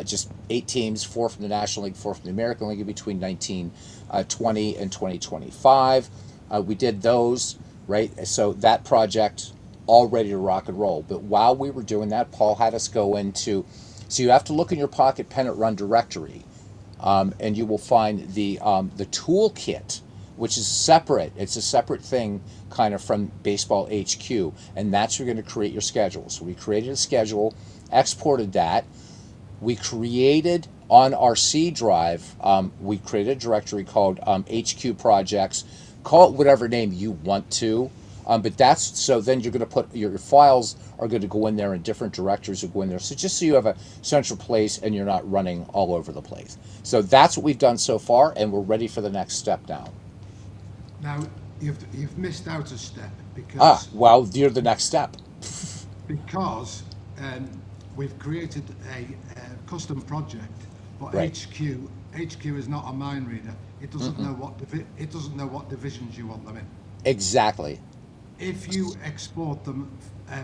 just 8 teams, 4 from the National League, 4 from the American League between 1920 and 2025. We did those, right? So that project all ready to rock and roll. But while we were doing that, Paul had us go into, so you have to look in your Pocket Pennant Run directory, and you will find the toolkit, which is separate. It's a separate thing, kind of from Baseball HQ, and that's where you're going to create your schedule. So we created a schedule, exported that. We created on our C drive. We created a directory called HQ Projects. Call it whatever name you want to. But that's so then you're going to put your files are going to go in there in different directories will go in there. So just so you have a central place and you're not running all over the place. So that's what we've done so far, and we're ready for the next step now. Now you've missed out a step Well, you're the next step. because we've created a custom project, but Right. HQ is not a mind reader. It doesn't know it doesn't know what divisions you want them in. Exactly. If you export them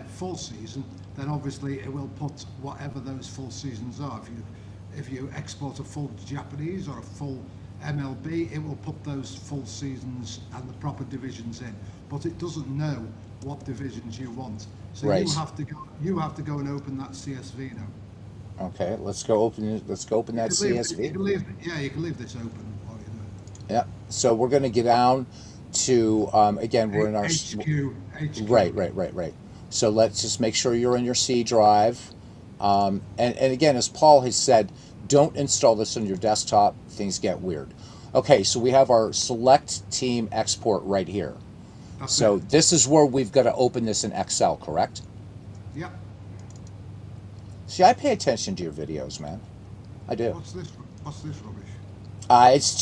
full season, then obviously it will put whatever those full seasons are. If you export a full Japanese or a full MLB, it will put those full seasons and the proper divisions in. But it doesn't know what divisions you want. So Right. you have to go and open that CSV now. Okay. Let's go open it. Let's go open that CSV. You can leave this open while you do Yeah. So we're going to get down to again. We're in it. our HQ. right. So let's just make sure you're in your C drive. And again, as Paul has said, don't install this on your desktop. Things get weird. Okay, so we have our select team export right here. That's So it. this is where we've got to open this in Excel, correct? Yep. See, I pay attention to your videos, man. I do. What's this? What's this rubbish? It's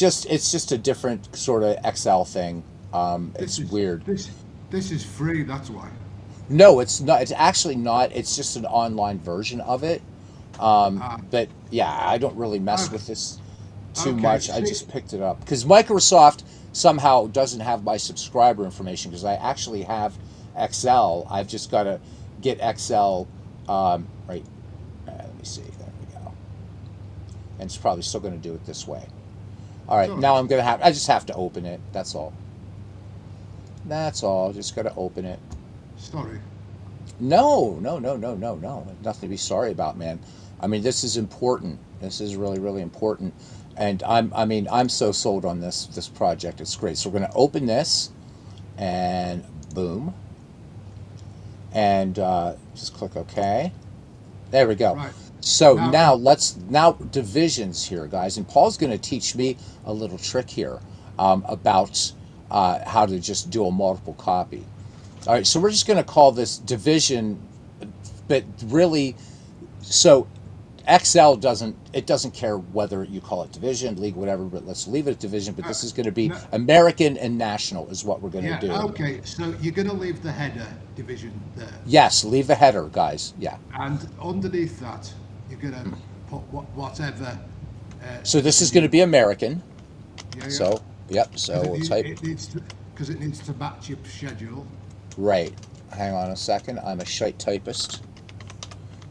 just a different sort of Excel thing. It's This is weird. this this is free. That's why. No, it's not. It's actually not. It's just an online version of it. Ah, But yeah, I don't really mess okay. with this too Okay. much. I just picked it up because Microsoft somehow doesn't have my subscriber information because I actually have Excel. I've just got to get Excel. Right. Let me see. There we go. And it's probably still going to do it this way. All right. Sorry. Now I'm going to have. I just have to open it. That's all. That's all. Just got to open it. Sorry. No. Nothing to be sorry about, man. I mean, this is important. This is really, really important. And I mean, I'm so sold on this project. It's great. So we're going to open this, and boom, and just click OK. There we go. Right. So Now, now divisions here, guys, and Paul's going to teach me a little trick here about how to just do a multiple copy. All right, so we're just going to call this division, but really, so Excel doesn't care whether you call it division, league, whatever, but let's leave it at division. But uh, this is going to be no, American and national is what we're going to yeah, do. okay. So you're going to leave the header division there, Yes, leave the header, guys. Yeah. and underneath that, you're going to put whatever So this is division going you to be want. American. Yeah, yeah. So yep. So Because we'll type it needs to match your schedule. right. Hang on a second. I'm a shite typist,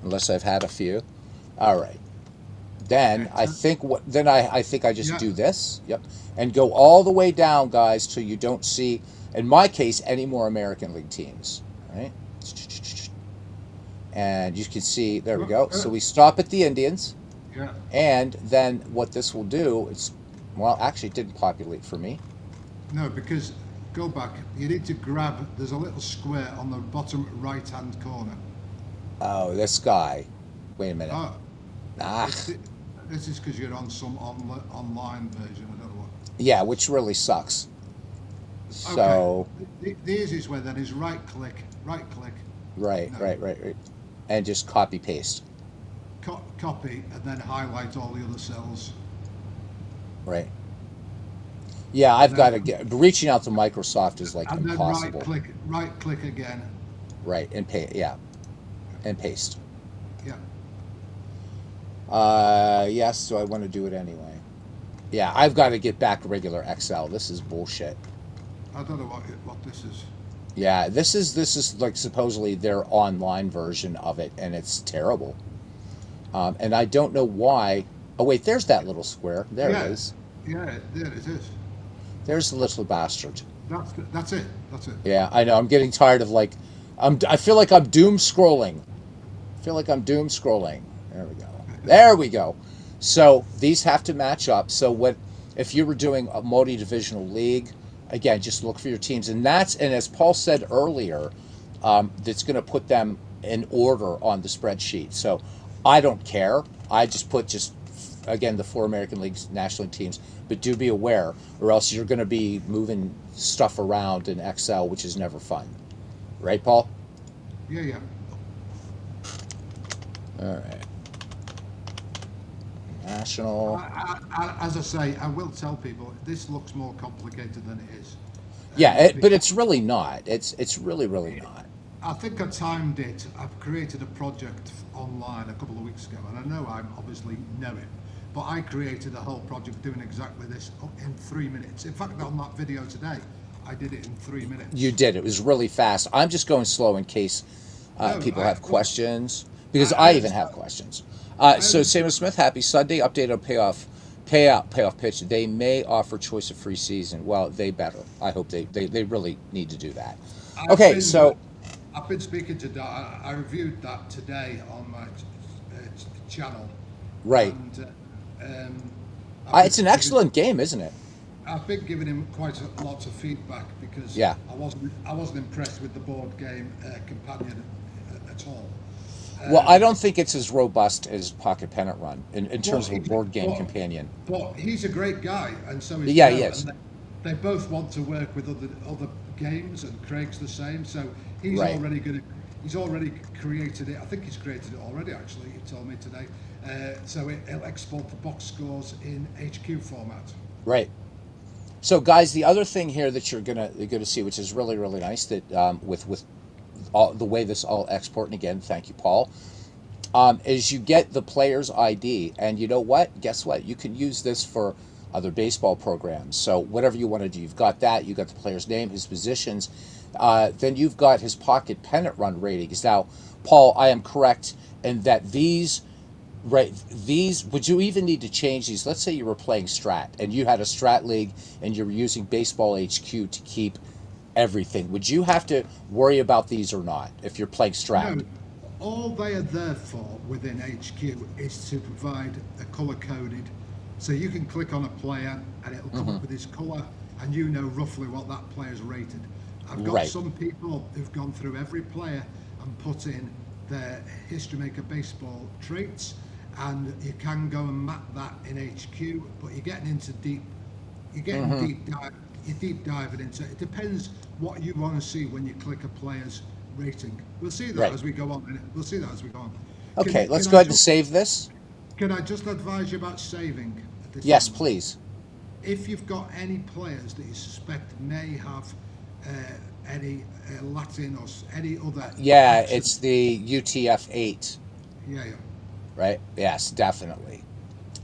unless I've had a few. All right. Then I Enter. think what then I think I just Yeah. do this. Yep. And go all the way down, guys, till you don't see, in my case, any more American League teams. Right? And you can see, there we go. So we stop at the Indians, Yeah. and then what this will do is, well, actually it didn't populate for me. No, because go back. You need to grab. There's a little square on the bottom right-hand corner. Oh, this guy. Wait a minute. Oh, Ah, it's, this is because you're on some online version. I don't know what. yeah, which really sucks. Okay. So, The easiest way then is right click. right, No, right, right, right. And just copy paste. copy, and then highlight all the other cells. Right. Yeah, And I've got then to get reaching out to Microsoft is like and then impossible. right click again. Right, and pay yeah, and paste. Yeah. Yes, so I want to do it anyway. Yeah, I've got to get back to regular Excel. This is bullshit. I don't know what this is. Yeah, this is like supposedly their online version of it, and it's terrible. And I don't know why. Oh wait, there's that little square. There it Yeah. is. Yeah. There it is. There's the little bastard. That's it. That's it. Yeah, I know. I'm getting tired of like, I feel like I'm doom scrolling. I feel like I'm doom scrolling. There we go. There we go. So these have to match up. So what if you were doing a multi-divisional league? Again, just look for your teams, and as Paul said earlier, that's going to put them in order on the spreadsheet. So I don't care. I just put again the 4 American Leagues National League teams, but do be aware, or else you're going to be moving stuff around in Excel, which is never fun, right, Paul? Yeah. Yeah. All right. National. As I say, I will tell people this looks more complicated than it is. Yeah, but Because it's really not. It's really not. I think I timed it. I've created a project online a couple of weeks ago, and I know I obviously know it, but I created a whole project doing exactly this in 3 minutes. In fact, on that video today, I did it in 3 minutes. You did. It was really fast. I'm just going slow in case No, people I have well, questions, because I I even have understand. questions. I So Samuel understand. Smith, happy Sunday. Update on payoff pitch. They may offer choice of free season. Well, they better. I hope they really need to do that. I've Okay, been so I've been speaking to. I reviewed that today on my channel, right, and I've been it's an giving excellent game, isn't it? I've been giving him quite a lot of feedback because Yeah. I wasn't impressed with the board game companion at all. Well, I Um, don't think it's as robust as Pocket Pennant Run in but, terms of a he, board game but companion. but he's a great guy, and so is Yeah, he Joe, is. and they both want to work with other games, and Craig's the same. So he's Right. already going to. He's already created it. I think he's created it already. Actually, he told me today. So it'll export the box scores in HQ format. Right. So, guys, the other thing here that you're gonna see, which is really nice, that with all the way this all export, and again, thank you, Paul, is you get the player's ID, and you know what? Guess what? You can use this for other baseball programs. So whatever you want to do, you've got that. You got the player's name, his positions. Then you've got his Pocket Pennant Run ratings. Now, Paul, I am correct in that these would you even need to change these? Let's say you were playing Strat and you had a Strat league and you were using Baseball HQ to keep everything. Would you have to worry about these or not if you're playing Strat? No, all they are there for within HQ is to provide a color coded So you can click on a player and it'll come Hmm. up with his colour, and you know roughly what that player's rated. I've got Right. some people who've gone through every player and put in their History Maker baseball traits, and you can go and map that in HQ, but you're getting into deep, you're getting Hmm. deep dive, you're deep diving into it. It depends what you want to see when you click a player's rating. We'll see that Right. as we go on. We'll see that as we go on. Okay, let's Can go I ahead and just save this. advise you about saving at this Yes, moment? please. If you've got any players that you suspect may have any Latin or any other Yeah, accent, it's the UTF-8, yeah, yeah, right? Yes, definitely.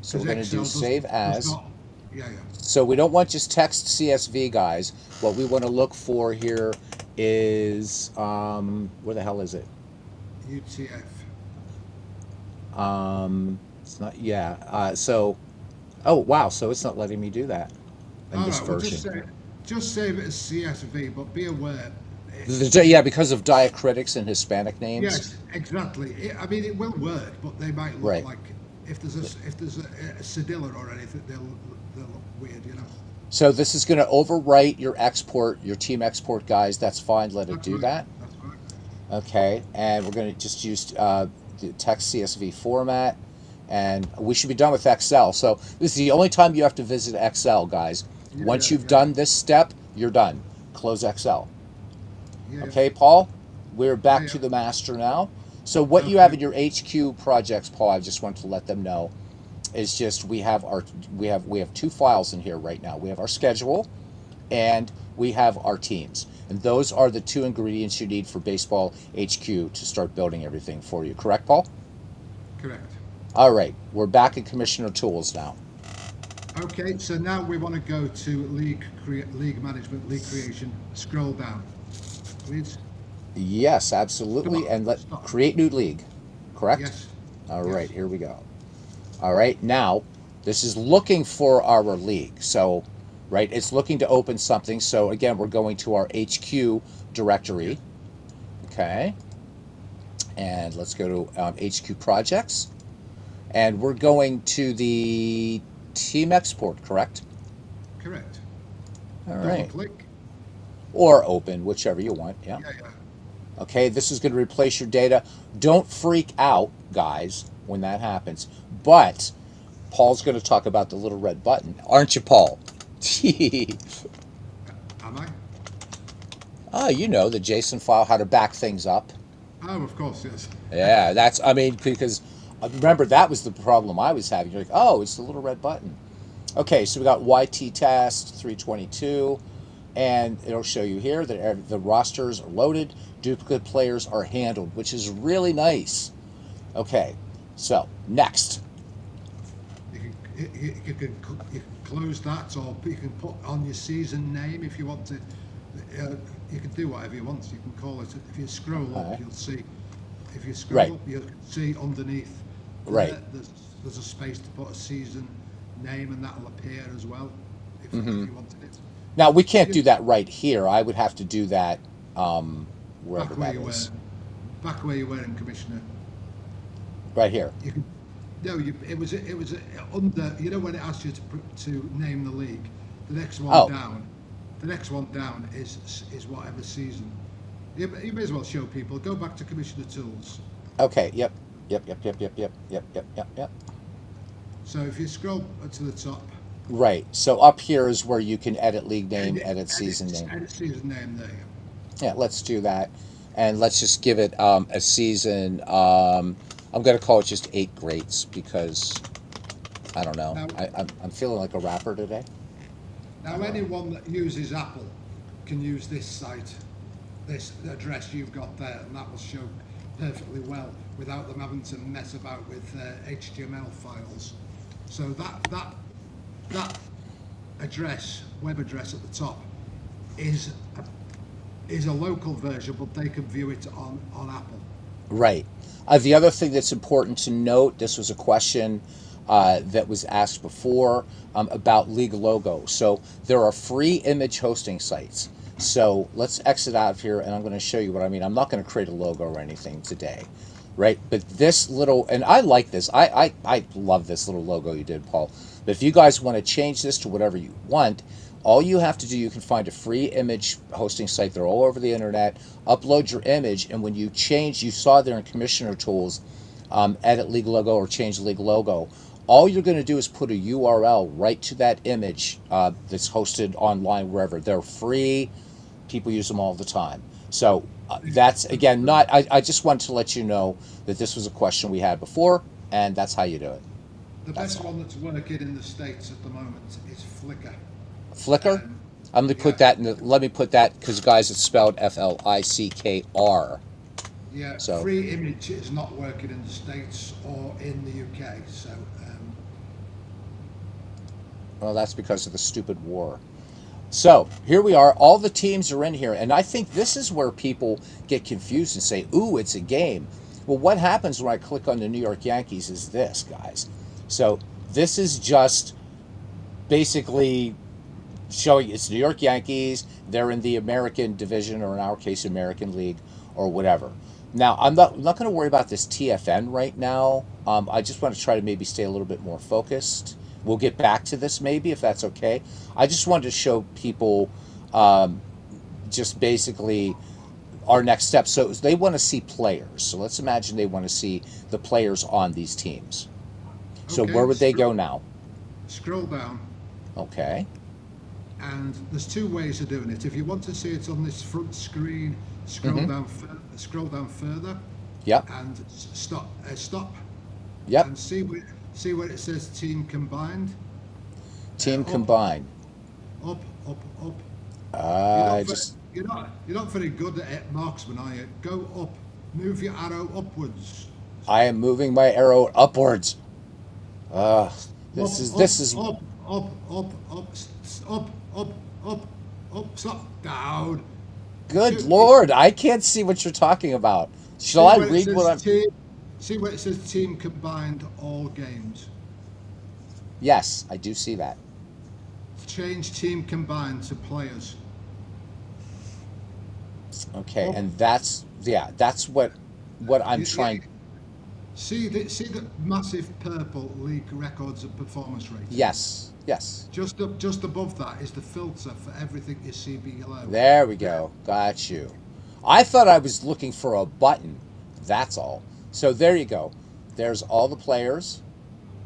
So we're because going to do Excel save does as. not, yeah, yeah, So we don't want just text CSV, guys. What we want to look for here is where the hell is it? UTF. It's not. Yeah. Oh wow. So it's not letting me do that in All this right, well version. just save it as CSV, but be aware. Yeah, because of diacritics and Hispanic names. Yes, exactly. I mean, it will work, but they might look Right. like if there's a cedilla or anything, they'll look weird, you know. So this is going to overwrite your export, your team export, guys. That's fine. Let it That's do right. that. That's right. Okay, and we're going to just use the text CSV format, and we should be done with Excel. So this is the only time you have to visit Excel, guys. Yeah, Once yeah, you've yeah, yeah, done this step, you're done. Close Excel. yeah, yeah, Okay, Paul, we're yeah, back to yeah. the master now. So what you have Okay. in your HQ projects, Paul, I just want to let them know is just we have two files in here right now. We have our schedule and we have our teams. And those are the two ingredients you need for Baseball HQ to start building everything for you. Correct, Paul? Correct. All right, we're back in Commissioner Tools now. Okay, so now we want to go to league management, league creation. Scroll down, please. Yes, absolutely. Start. And let Start. create new league. Correct? Yes. All right, Yes. here we go. All right, now this is looking for our league. So, right, it's looking to open something. So, again, we're going to our HQ Yeah. directory. Okay, and let's go to HQ projects. And we're going to the team export, correct? Correct. All Double right. click. Or open, whichever you want. Yeah. Yeah, yeah. Okay, this is going to replace your data. Don't freak out, guys, when that happens. But Paul's going to talk about the little red button. Aren't you, Paul? Am I? Oh, you know the JSON file, how to back things up. Oh, of course, yes. Yeah, I mean, because remember, that was the problem I was having. You're like, oh, it's the little red button. Okay, so we got YT test 322, and it'll show you here that the rosters are loaded, duplicate players are handled, which is really nice. Okay, so next. You can close that, or you can put on your season name if you want to. You can do whatever you want. You can call it. If you scroll All up, right. you'll see. If you scroll Right, up, you'll see underneath right. there's a space to put a season name, and that'll appear as well if Hmm. you wanted it. Now we can't Yeah, do that right here. I would have to do that wherever back where that you were, is. back where you were in commissioner. Right here. You can. No, it was under. You know when it asks you to name the league, the next one Oh, down, the next one down is whatever season. You may as well show people. Go back to Commissioner Tools. okay. Yep. Yep. Yep. Yep. Yep. Yep. Yep. Yep. Yep. Yep. So if you scroll to the top, Right. So up here is where you can edit league name, edit, edit season name. edit season name. There you go. Yeah, let's do that. And let's just give it a season. I'm going to call it just 8 greats because I don't know. Now, I'm feeling like a rapper today. I now don't know. anyone that uses Apple can use this site, this address you've got there, and that will show perfectly well without them having to mess about with HTML files. So that address, web address at the top, is a local version, but they can view it on Apple. Right. The other thing that's important to note, this was a question that was asked before about league logo. So there are free image hosting sites. So let's exit out of here and I'm going to show you what I mean. I'm not going to create a logo or anything today, right? But this little, and I like this. I love this little logo you did, Paul. But if you guys want to change this to whatever you want, all you have to do, you can find a free image hosting site. They're all over the internet. Upload your image, and when you change, you saw there in Commissioner Tools, edit league logo or change league logo. All you're going to do is put a URL right to that image that's hosted online wherever. They're free. People use them all the time. So that's, again, not, I just wanted to let you know that this was a question we had before, and that's how you do it. The That's best all. one that's working in the States at the moment is Flickr. Flickr? Um, I'm going to yeah, put that in the, let me put that, because guys, it's spelled Flickr. yeah, So, free image is not working in the States or in the UK. So, well, that's because of the stupid war. So here we are. All the teams are in here. And I think this is where people get confused and say, ooh, it's a game. Well, what happens when I click on the New York Yankees is this, guys. So this is just basically showing it's New York Yankees. They're in the American division, or in our case, American League, or whatever. Now, I'm not going to worry about this TFN right now. I just want to try to maybe stay a little bit more focused. We'll get back to this maybe if that's okay. I just wanted to show people um, just basically our next step. So they want to see players. So let's imagine they want to see the players on these teams. So where okay, would they go now? scroll down, Okay. and there's two ways of doing it. If you want to see it on this front screen, Mm-hmm. scroll down further, Yep. and stop, Yep. and see where it says team combined. Team Up, combined. up, up, up. You're I not ve- just you're not very good at it, marksman, are you? Go up, move your arrow upwards. I am moving my arrow upwards. Uh, Up, up, this is up, up, up, up, up, up, up, up, stop, down. good Two, you Lord. I can't see what you're talking about. Shall see I where it read what says I'm? team. See where it says team combined all games. Yes, I do see that. Change team combined to players. Okay, Up. and that's, yeah, that's what I'm Yeah. trying. See the massive purple league records and performance ratings. Yes, yes. Just above that is the filter for everything you see below. There we go. Got you. I thought I was looking for a button. That's all. So there you go. There's all the players.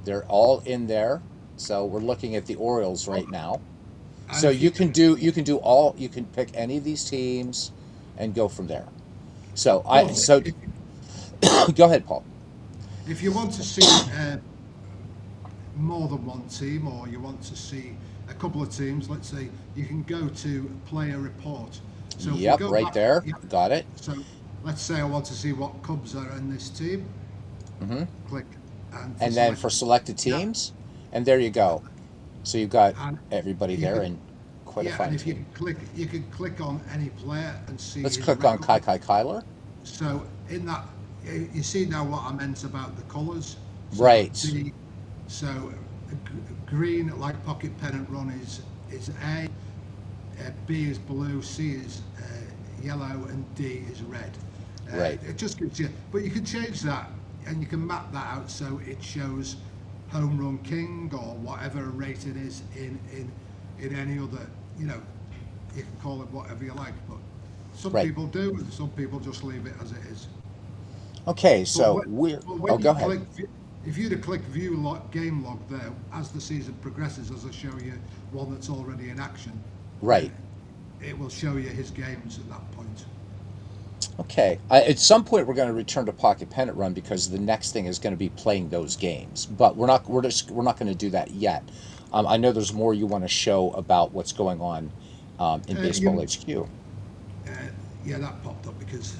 They're all in there. So we're looking at the Orioles right now. And So if you you can pick any of these teams and go from there. So but if, go ahead, Paul. if you want to see more than one team, or you want to see a couple of teams, let's say you can go to player report. So if we Yep, go right back, there. yeah, Got it. so let's say I want to see what Cubs are in this team. Hmm. Click, and for And then for selected, selected yeah, teams, and there you go. So you've got and everybody you there can and quite a yeah, and fine if team. you can click on any player and see Let's his click on Kai record. Kai Kyler. So in that, you see now what I meant about the colours. So Right, the so green, like pocket pennant run, is A, B is blue, C is yellow, and D is red. right, It just gives you, but you can change that and you can map that out so it shows home run king or whatever rate it is in any other, you know, you can call it whatever you like, but some right. people do and some people just leave it as it is. Okay, But so when, we're. but Oh, when go you ahead. if you to click view log, game log there, as the season progresses, as I show you one that's already in action, then Right. it will show you his games at that point. Okay. At some point, we're going to return to Pocket Pennant Run because the next thing is going to be playing those games. But we're not. We're not going to do that yet. I know there's more you want to show about what's going on in Baseball You, HQ. uh, yeah, that popped up because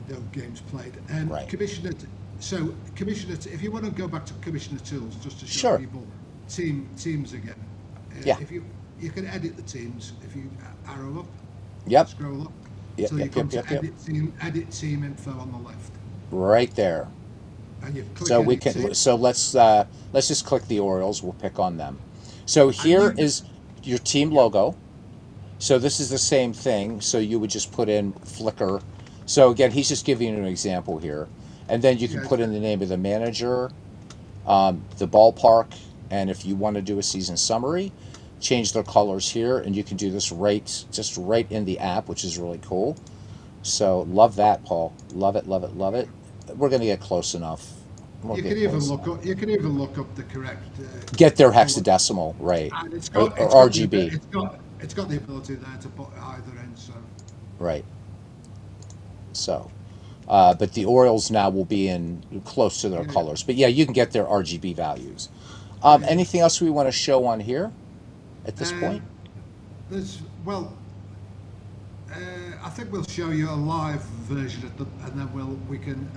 no games played. Right. Commissioner, so Commissioner, if you want to go back to Commissioner tools, just to show Sure. people teams again, Yeah. if you can edit the teams if you arrow up, Yep. scroll up, Yep. till you Yep. come Yep. to Yep. Yep. edit team info on the left, Right there. and you click So we edit can. team, So let's just click the Orioles. We'll pick on them. So and here you is your team yeah, logo. So this is the same thing. So you would just put in Flickr. So again, he's just giving you an example here, and then you can yeah, put in the name of the manager, the ballpark, And if you want to do a season summary, change their colors here, and you can do this just right in the app, which is really cool. So love that, Paul. Love it, love it, love it. We're going to get close enough. We'll You get can even close look enough. up. You can even look up the correct Get their color, hexadecimal, right. and Or it's got the RGB, it's got the ability there to put either in. So right. So, but the Orioles now will be in close to their yeah, colors. But yeah, you can get their RGB values. yeah, yeah. Anything else we want to show on here at this point? Um, there's well, uh, I think we'll show you a live version of the, and then we can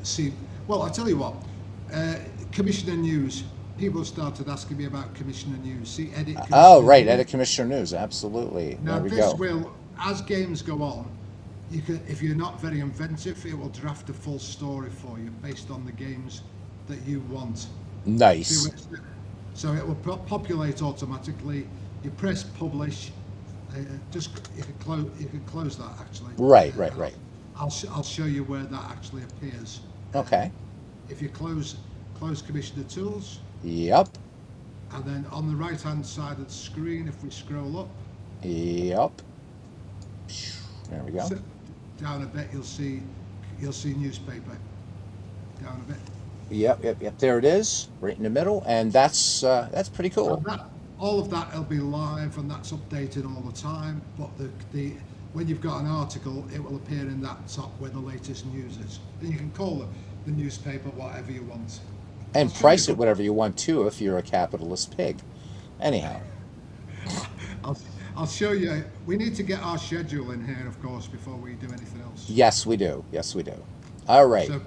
see. Well, I tell you what, uh, Commissioner News. People started asking me about Commissioner News. See, edit Oh, Commissioner right. News. Edit Commissioner News. Absolutely. Now There we this go. will, as games go on, you can, if you're not very inventive, it will draft a full story for you based on the games that you want. See Nice. what it's, so it will populate automatically. You press publish. Just you can close that actually. Right, right, right. I'll show you where that actually appears. Okay. If you close Commissioner Tools, Yep. and then on the right hand side of the screen, if we scroll up, Yep. There we go. so down a bit, you'll see newspaper. Down a bit. Yep, yep, yep. There it is, right in the middle, and that's pretty So cool. all of that will be live and that's updated all the time. But the when you've got an article, it will appear in that top where the latest news is. And you can call the newspaper whatever you want. I'll And show price it you. whatever you want too, if you're a capitalist pig. Anyhow, I'll, I'll show you. We need to get our schedule in here, of course, before we do anything else. yes, we do. Yes, we do. All right. So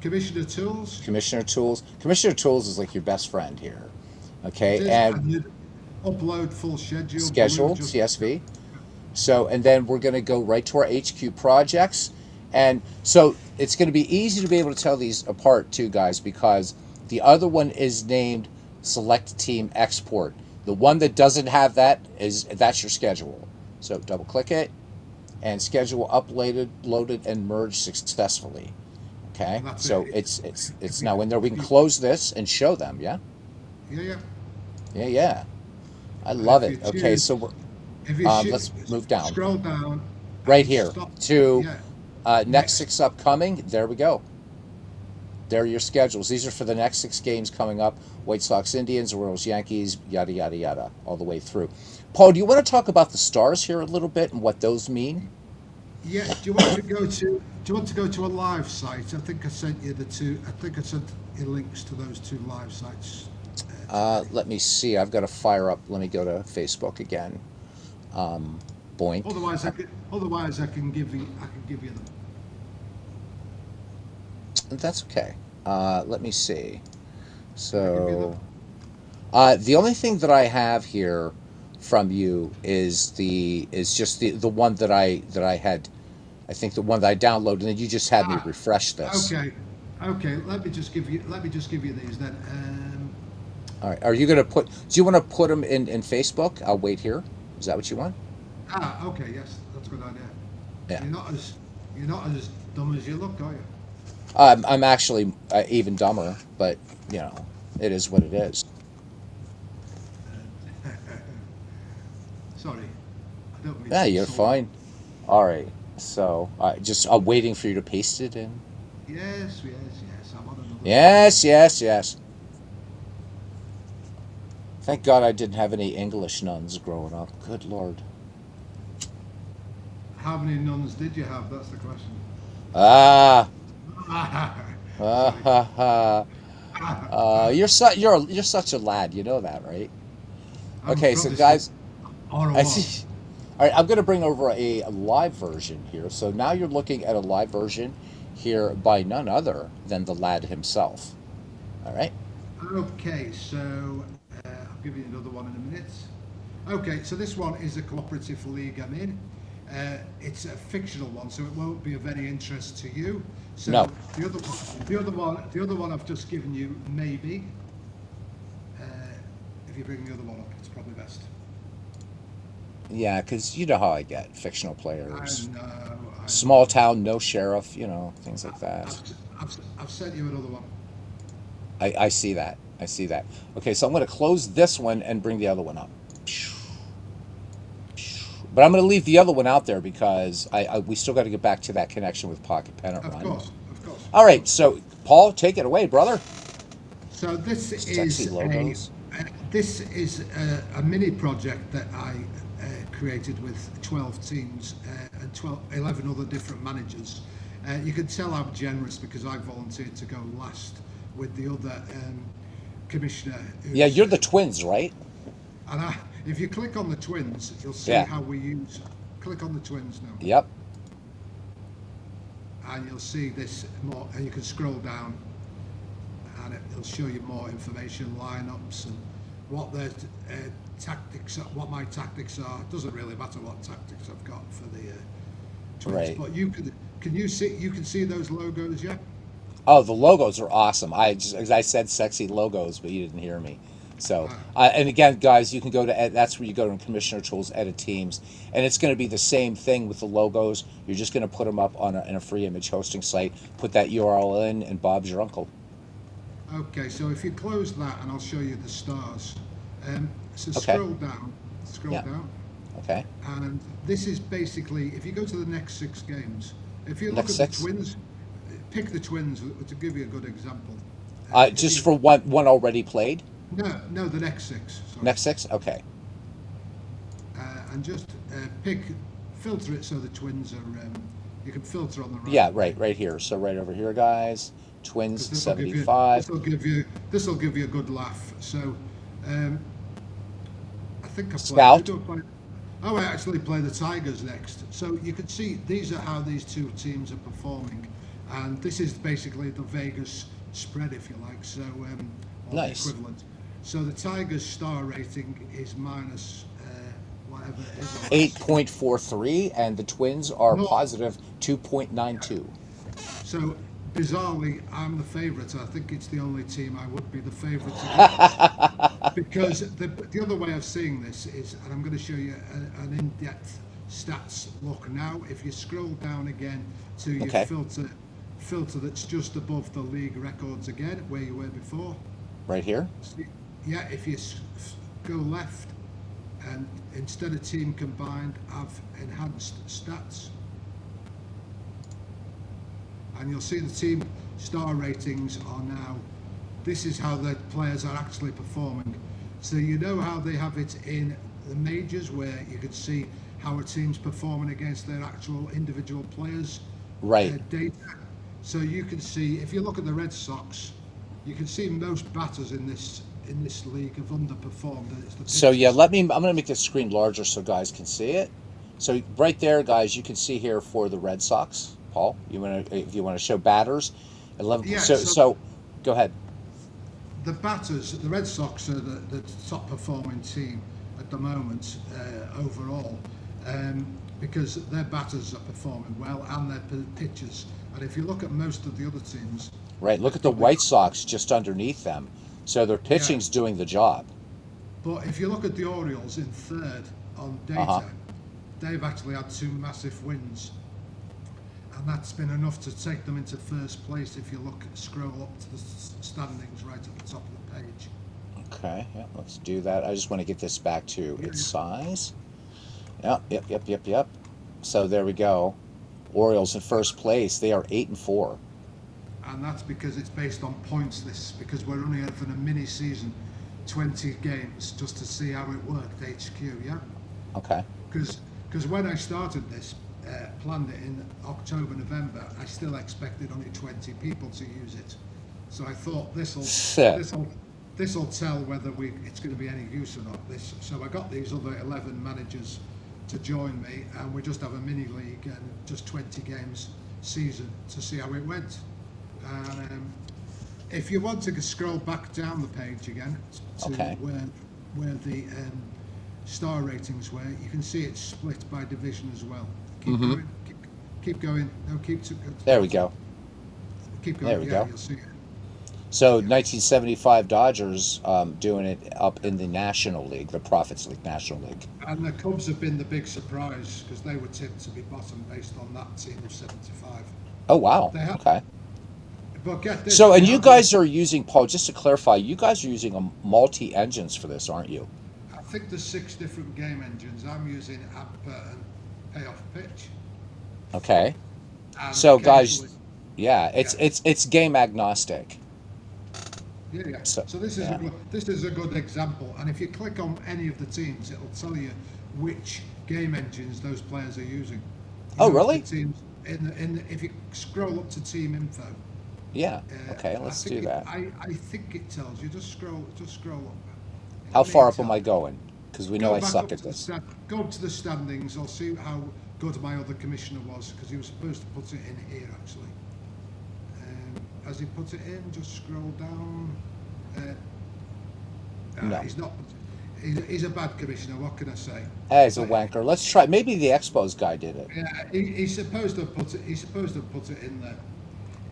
Commissioner Tools, Commissioner Tools. Commissioner Tools is like your best friend here. it Okay, is, and and you upload full schedule. Blue scheduled just CSV. So, and then we're going to go right to our HQ projects. And so it's going to be easy to be able to tell these apart too, guys, because the other one is named Select Team Export. The one that doesn't have that's your schedule. So double click it and schedule uploaded, loaded, and merged successfully. Okay, and that's so it. it's now in there. We can close this and show them. Yeah, Yeah, yeah. yeah, yeah. I And love if you it. Okay, choose, so we're if you let's move down scroll down right and here stop. to Yeah, next next. 6 upcoming. There we go. There are your schedules. These are for the next 6 games coming up. White Sox, Indians, Orioles, Yankees, yada, yada, yada, all the way through. Paul, do you want to talk about the stars here a little bit and what those mean? Yeah. Do you want to go to? Do you want to go to a live site? I think I sent you the two. I think I sent you links to those two live sites today. Let me see. I've got to fire up. Let me go to Facebook again. Boink. Otherwise, I can give you. I can give you them. That's okay. Let me see. Can I give you them? So, the only thing that I have here from you is just the one that I had. I think the one that I downloaded, and then you just had me Ah, refresh this. okay. Okay. Let me just give you these then. All right. Are you gonna put? Do you want to put them in Facebook? I'll wait here. Is that what you want? Okay. Yes, that's a good idea. Yeah. You're not as dumb as you look, are you? I'm actually even dumber, but it is what it is. Sorry, I don't mean Yeah, to you're insult fine. All right. So I'm waiting for you to paste it in. you. Yes, yes, yes. I'm on another. Yes, yes, yes. Thank God I didn't have any English nuns growing up. Good Lord. How many nuns did you have? That's the question. Ah, ah, Sorry. ha, ha. You're such a lad. You know that, right? I'm a Okay, so Protestant, guys, or a I what? see. All right, I'm going to bring over a live version here. So now you're looking at a live version here by none other than the lad himself. All right. Okay, so I'll give you another one in a minute. Okay, so this one is a cooperative league I'm in. It's a fictional one, so it won't be of any interest to you. So No. the other one I've just given you, maybe. Uh, if you bring the other one up, it's probably best. Yeah, because you know how I get fictional I players. know, I Small know. town, no sheriff, things like that. I've sent you another one. I see that. I see that. Okay, so I'm going to close this one and bring the other one up. But I'm going to leave the other one out there because we still got to get back to that connection with Pocket Pennant Of Run. course, of course, All of right, course. so Paul, take it away, brother. So Sexy logos. this is a mini project that I created with 12 teams and 11 other different managers. You can tell I'm generous because I volunteered to go last with the other commissioner. Yeah, Who's you're the twins, right? and if you click on the twins, you'll see Yeah. how we use. Click on the twins now, Yep. and you'll see this more. And you can scroll down, and it'll show you more information, lineups, and what their tactics, what my tactics are. It doesn't really matter what tactics I've got for the twins, Right. but can you see those logos? Yeah. Oh, the logos are awesome. As I said sexy logos, but you didn't hear me. So, Uh, and again, guys, you can go to that's where you go to Commissioner Tools, Edit Teams, and it's going to be the same thing with the logos. You're just going to put them up on in a free image hosting site. Put that URL in, and Bob's your uncle. okay, so if you close that, and I'll show you the stars. So Okay. scroll Yeah. down, Okay. and this is basically if you go to the next 6 games. If you look Next at the six. twins, pick the twins to give you a good example. If Just you for one already played. no, the next 6. Sorry. Next six. Okay. And just filter it so the twins are. You can filter on the right. Yeah. Right here. So right over here, guys. Twins Because this will give you 75. a good laugh. So, I think I played. Scout. Who do I play? Oh, I actually play the Tigers next. So you can see these are how these two teams are performing, and this is basically the Vegas spread, if you like. So, or Nice. the equivalent. So the Tigers' star rating is minus whatever it is. 8.43, and the Twins are No. positive 2.92. So bizarrely, I'm the favourite. I think it's the only team I would be the favourite to get. Because the other way of seeing this is, and I'm going to show you an in-depth stats look now. If you scroll down again to your Okay. filter that's just above the league records again, where you were before. Right here. See- Yeah, if you go left, and instead of team combined, have enhanced stats. And you'll see the team star ratings are now, this is how the players are actually performing. So you know how they have it in the majors where you can see how a team's performing against their actual individual players Right. data. So you can see, if you look at the Red Sox, you can see most batters in this league have underperformed. And it's the So yeah, pitchers. I'm going to make the screen larger so guys can see it. So right there, guys, you can see here for the Red Sox. Paul, if you want to show batters, 11. Yeah, So go ahead. the batters, the Red Sox are the top performing team at the moment overall, because their batters are performing well and their pitchers. And if you look at most of the other teams, Right. Look at the probably White Sox just underneath them. So their yeah. pitching's doing the job. But if you look at the Orioles in third on Uh-huh. data, they've actually had 2 massive wins. And that's been enough to take them into first place if you scroll up to the standings right at the top of the page. Okay. Yeah. Let's do that. I just want to get this back to Yeah, its size. Yep. So there we go. Orioles in first place. They are 8-4. And that's because it's based on points lists, because we're only having a mini season, 20 games, just to see how it worked, HQ, yeah? Okay. Because when I started this, planned it in October, November, I still expected only 20 people to use it. So I thought this'll tell whether it's going to be any use or not. So I got these other 11 managers to join me, and we just have a mini league and just 20 games season to see how it went. And if you want to scroll back down the page again to Okay. where the star ratings were, you can see it's split by division as well. Keep going. Keep going. No, There we go. Keep going. There we Yeah, go. you'll see it. So 1975 Dodgers doing it up in the National League, the Profits League, National League. And the Cubs have been the big surprise because they were tipped to be bottom based on that team of 75. Oh wow. They have, Okay. But get this, So, they and you have a, guys are using, Paul, just to clarify, you guys are using a multi engines for this, aren't you? I think there's 6 different game engines. I'm using Amper and Payoff Pitch, Okay. and So, occasionally, guys, yeah, yeah, it's game agnostic. yeah, yeah. So, So yeah. this is a good example. And if you click on any of the teams, it'll tell you which game engines those players are using. You Oh, know, if the really? teams if you scroll up to team info, Yeah. Okay, let's do that. I think it tells you. Just scroll up. How It may far up am tell I you. going? Because we know Go I back suck up at to the this. go up to the standings. I'll see how good my other commissioner was because he was supposed to put it in here actually. As he put it in, just scroll down. No. He's not. He's a bad commissioner. What can I say? As a But wanker. Let's try. Maybe the Expos guy did it. yeah, he's supposed to have put it. He's supposed to have put it in there.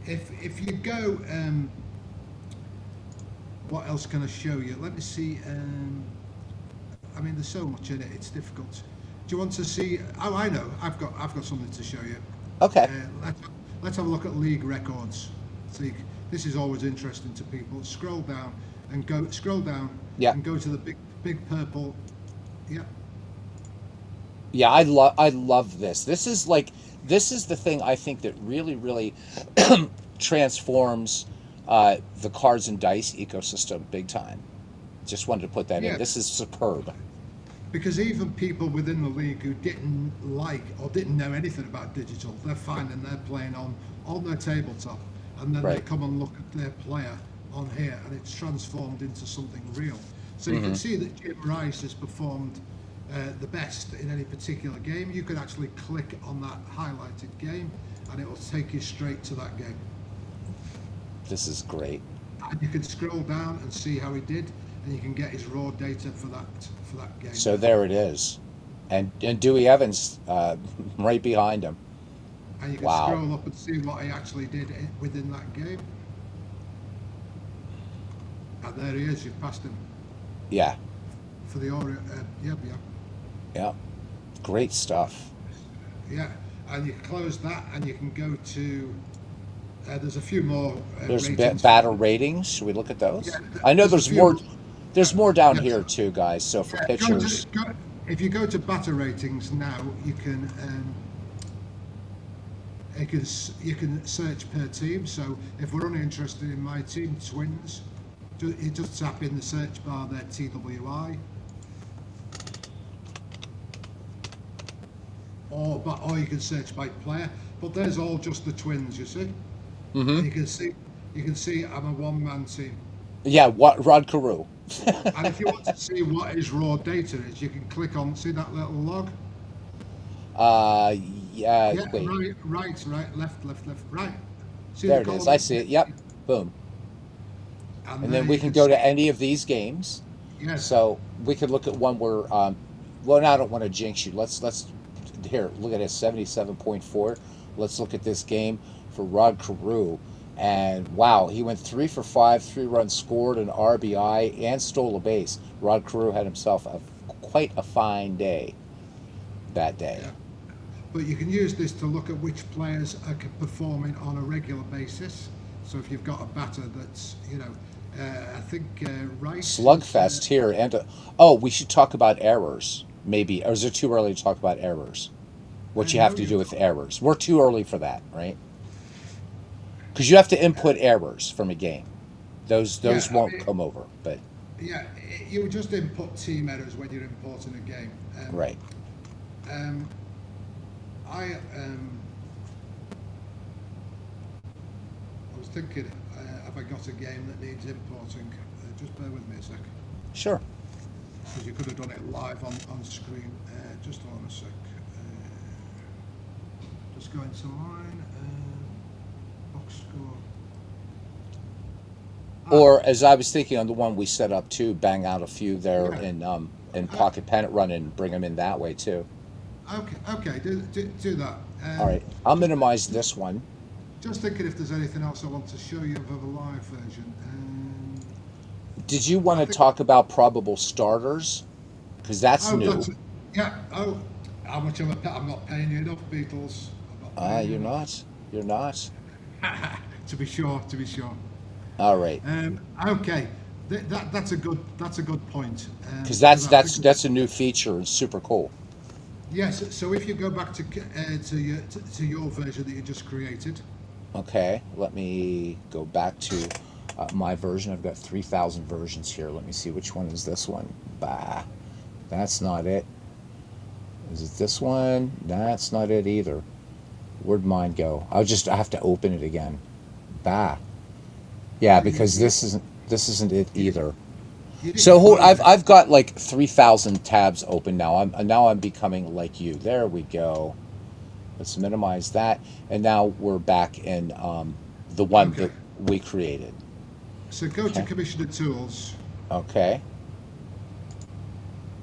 If you go, what else can I show you? Let me see. I mean, there's so much in it. It's difficult. Do you want to see? Oh, I know. I've got something to show you. Okay. Let's have a look at league records. See, this is always interesting to people. Scroll down Yeah. and go to the big purple. Yeah, Yeah, I love this. This is the thing I think that really transforms the cards and dice ecosystem big time. Just wanted to put that in. yeah. This is superb. Because even people within the league who didn't like or didn't know anything about digital, they're finding they're playing on their tabletop, and then they Right. come and look at their player on here, and it's transformed into something real. So you can Hmm. see that Jim Rice has performed the best in any particular game. You can actually click on that highlighted game, and it will take you straight to that game. This is great. And you can scroll down and see how he did, and you can get his raw data for that game So there. there it is, and Dewey Evans right behind him. And you can Wow. scroll up and see what he actually did within that game. And there he is. You've passed him Yeah. for the Oreo. Yeah, yeah, Yeah. Great stuff. yeah. And you close that, and you can go to. There's a few more There's ratings. battle ratings. Should we look at those? Yeah, I know there's a there's more. few. There's more down Yes. here too, guys. So for Yeah, pitchers, if you go to batter ratings now, you can search per team. So if we're only interested in my team, Twins, you just tap in the search bar there, TWI, or you can search by player. But there's all just the Twins, you see. hmm And you can see I'm a one-man team. yeah. What Rod Carew? And if you want to see what his raw data is, you can click on, see that little log? Uh, yeah. Yeah, Wait. right, left, right. See the There it is. I column? see it. Yep. Boom. And There then we you can can go see, to any of these games. yes, So we could look at one where, well, I don't want to jinx you. Let's here look at it, 77.4. Let's look at this game for Rod Carew, and wow, he went 3 for 5, 3 runs scored, an RBI, and stole a base. Rod Carew had himself quite a fine day that day. yeah. But you can use this to look at which players are performing on a regular basis. So if you've got a batter that's, I think Rice is, Slugfest here, and oh, we should talk about errors, maybe. Or is it too early to talk about errors? What you have no, to you've do with got, errors? We're too early for that, right? Because you have to input errors from a game. Those yeah, I won't mean, come over, but yeah, you would just input team errors when you're importing a game. right. Um, I I was thinking, have I got a game that needs importing? Just bear with me a sec, Sure. because you could have done it live on screen. Just hold on a sec. Just go into line. Box score. Ah, Or as I was thinking on the one we set up too, bang out a few there yeah. in Uh, Pocket Pennant run and bring them in that way too. okay. Do that. All right. I'll minimize this one. Just thinking if there's anything else I want to show you of a live version. Did you I want to think. talk about probable starters? Because that's Oh, new. that's it. Yeah. Oh, how much of a I'm not paying you enough, Beatles. I'm not Ah, paying you you're enough. not. You're not. To be sure, to be sure. All right, Okay, that's a good point because because that's I think that's that's a new feature and super cool. yes. So if you go back to your version that you just created, Okay, let me go back to my version. I've got 3,000 versions here. Let me see which one is this one. Bah, that's not it. Is it this one? That's not it either. Where'd mine go? I have to open it again. Bah. Yeah, well, because this isn't it you, either. you didn't So close it. I've got like 3,000 tabs open now. I'm becoming like you. There we go. Let's minimize that, and now we're back in the one Okay, that we created. so go to Okay. Commissioner Tools Okay.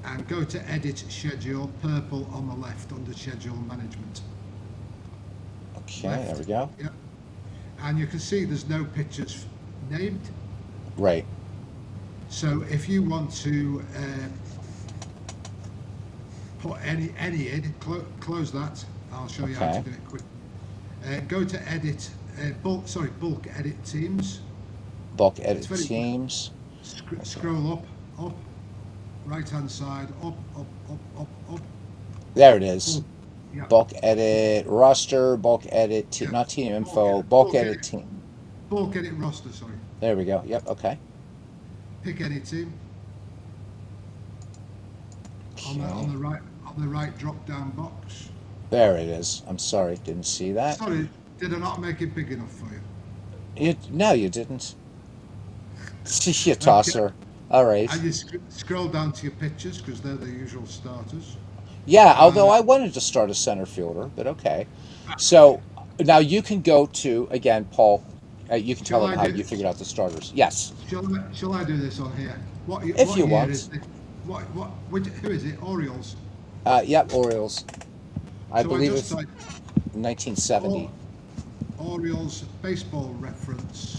and go to Edit Schedule, purple on the left under Schedule Management. Okay. There Left, we go. yeah. And you can see there's no pictures named. Right. So if you want to put any in, close that. I'll show you how to Okay. do it quick. Go to Edit, bulk Edit Teams. Bulk It's edit very teams. Okay. scroll up, right hand side, up. There it is. Bulk, yeah, Bulk edit roster. Bulk edit yeah. not team Bulk info. edit, Bulk edit team. bulk edit roster. Sorry. There we go. Yep. Okay. Pick any team Okay. on the right drop down box. There it is. I'm sorry, didn't see that. Sorry, did I not make it big enough for you? No, you didn't. You Okay. tosser. All right. And you scroll down to your pictures because they're the usual starters. Yeah, although Uh, I wanted to start a center fielder, but okay. So now you can go to, again, Paul, you can tell shall them I how do? you figured out the starters. Yes, Shall I do this on here? if What you year is want. it? Who is it? Orioles. Yep, Orioles. I So I believe just it's type 1970. or, Orioles baseball reference,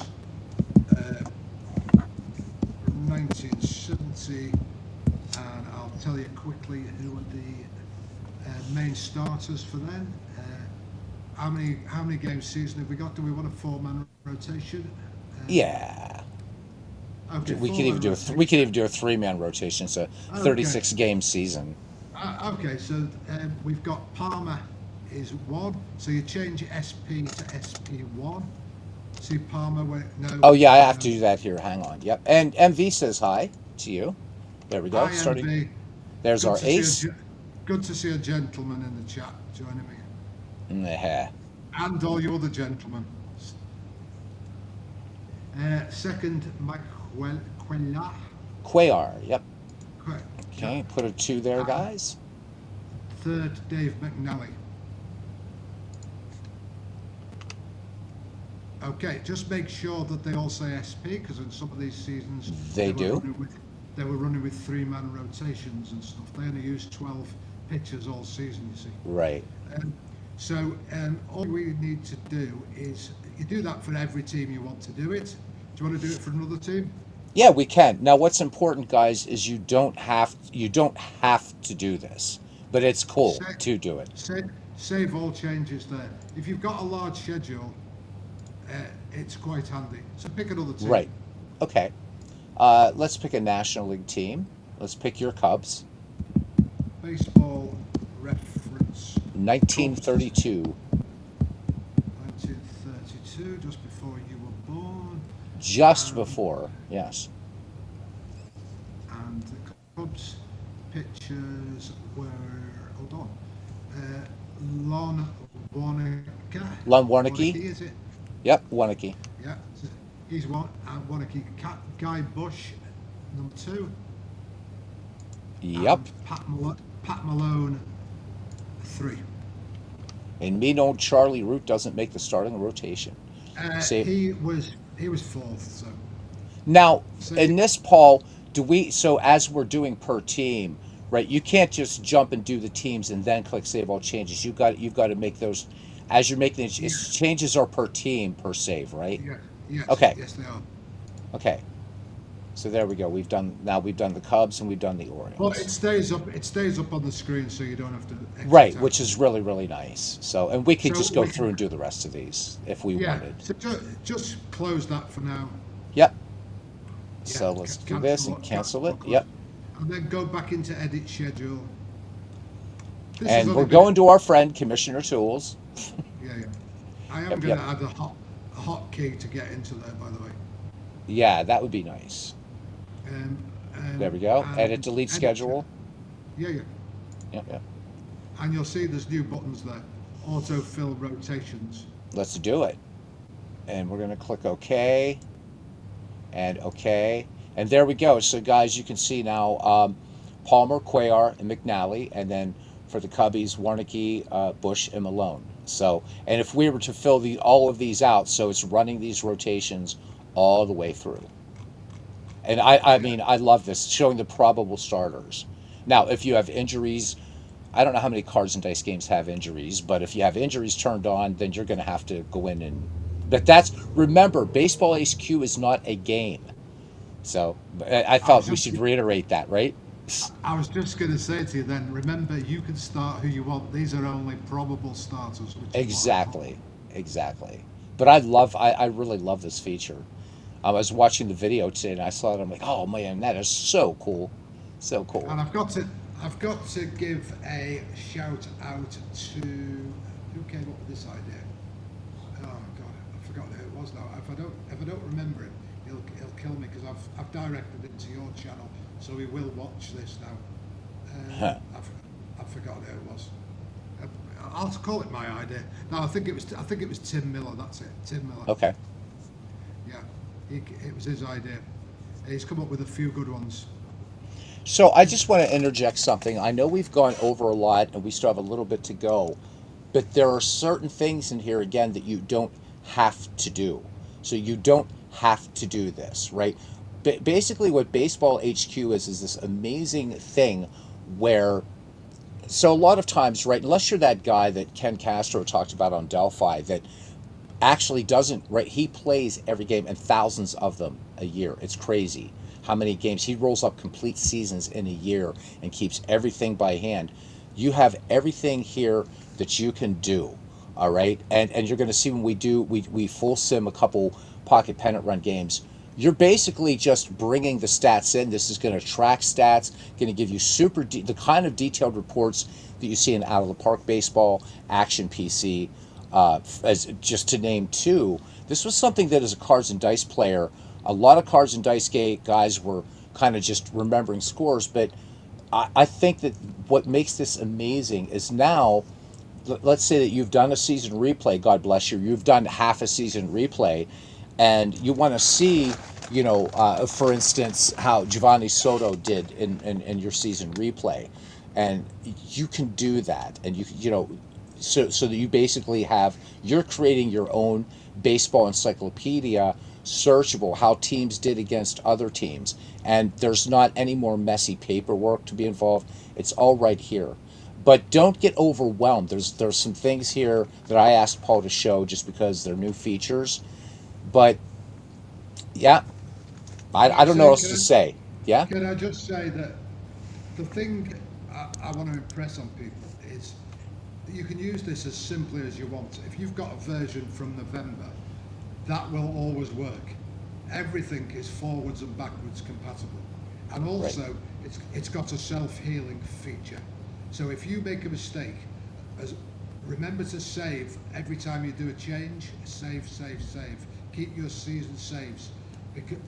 uh, 1970, and I'll tell you quickly who are the main starters for then. How many game season have we got? Do we want a four-man rotation? Yeah. Okay, We could even four-man do we rotation. could even do a 3-man rotation. It's a Okay. 36 game season. Okay, so we've got Palmer is one, so you change SP to SP1. See Palmer where no. Oh yeah, I have to do that here. Hang on. Yep. And MV says hi to you. There we go. Starting. IMV. There's Good our to see ace. good to see a gentleman in the chat joining me, Nah. and all you other gentlemen. Second, Mike Quella. Quayar. Yep. Yeah. Okay. Put a 2 there, And guys. third, Dave McNally. Okay, just make sure that they all say SP because in some of these seasons They do. they were running with three-man rotations and stuff. They only used 12 pitchers all season, you see. Right. Um, so all we need to do is you do that for every team you want to do it. Do you want to do it for another team? Yeah, we can. Now, what's important, guys, is you don't have to do this, but it's cool Save, to do it. save all changes there. If you've got a large schedule, it's quite handy. So pick another team. Right. Okay. Let's pick a National League team. Let's pick your Cubs. Baseball reference Cubs 1932. 1932, just before you were born, Just and before. Yes. the Cubs pitchers were hold on, Lon Warneke. Lon Warneke Warnicki. is it? Yep. Warnicki. Yeah, so he's one. And Warneke. Guy Bush, number two, Yep. and Pat Malone, three. And mean old Charlie Root doesn't make the starting rotation. See, He was fourth. So now, so in this, Paul, so as we're doing per team, right? You can't just jump and do the teams and then click save all changes. You've got to make those as you're making the yeah, changes are per team per save, right? yeah, yes, Okay. yes they are. Okay. So there we go. We've done the Cubs and we've done the But Orioles. it stays up. It stays up on the screen, so you don't have to exit Right, out. which is really, really nice. So, and we could So just go we through can, and do the rest of these if we yeah. wanted. So just close that for now. Yep. Yeah, So let's do this cancel, and cancel cancel, it. close, Yep. and then go back into edit schedule. This has And we're only been, going to our friend Commissioner Tools. yeah, yeah. I am Yep, going yep. to add a hot key to get into there, by the way. Yeah, that would be nice. Um, There we go. Edit, and delete edit, schedule. yeah, yeah. Yep, yep. And you'll see there's new buttons there. Autofill rotations. Let's do it. And we're going to click OK and OK. And there we go. So, guys, you can see now Palmer, Cuellar, and McNally. And then for the Cubbies, Warnicki, Bush, and Malone. So, and if we were to fill all of these out, so it's running these rotations all the way through. And I Yeah. mean, I love this, showing the probable starters. Now, if you have injuries, I don't know how many cards and dice games have injuries, but if you have injuries turned on, then you're going to have to go in and. But that's, remember, Baseball HQ is not a game. So I I was thought we just should reiterate that, right? I was just going to say to you then, remember, you can start who you want. These are only probable starters, which is what I thought. Exactly, exactly. But I really love this feature. I was watching the video today and I saw it. I'm like, oh man, that is so cool, so cool. And I've got to give a shout out to who came up with this idea. Oh God, I forgot who it was now. If I don't remember it, he'll kill me because I've directed it to your channel, so he will watch this now. Huh. I forgot who it was. Uh, I'll call it my idea. No, I think it was Tim Miller. That's it, Tim Miller. Okay. Yeah, it was his idea. He's come up with a few good ones. So I just want to interject something. I know we've gone over a lot and we still have a little bit to go, but there are certain things in here again that you don't have to do. So you don't have to do this, right? Basically, what Baseball HQ is this amazing thing where, so a lot of times, right, unless you're that guy that Ken Castro talked about on Delphi that actually doesn't, right, he plays every game and thousands of them a year. It's crazy how many games he rolls up, complete seasons in a year, and keeps everything by hand. You have everything here that you can do, all right? And you're going to see when we full sim a couple pocket pennant run games, you're basically just bringing the stats in. This is going to track stats, going to give you the kind of detailed reports that you see in Out of the Park Baseball, Action PC, as just to name two. This was something that as a cards and dice player, a lot of cards and dice guys were kind of just remembering scores, but I think that what makes this amazing is now, let's say that you've done a season replay, God bless you, you've done half a season replay, and you want to see, for instance, how Giovanni Soto did in your season replay, and you can do that, and so that you basically you're creating your own baseball encyclopedia, searchable how teams did against other teams, and there's not any more messy paperwork to be involved. It's all right here. But don't get overwhelmed. There's some things here that I asked Paul to show just because they're new features. But yeah, I don't know what else to say. Yeah? Can I just say that the thing I want to impress on people is you can use this as simply as you want. If you've got a version from November, that will always work. Everything is forwards and backwards compatible. And Right. also, it's got a self-healing feature. So if you make a mistake, as, remember to save every time you do a change. Save, save, save. Keep your season saves.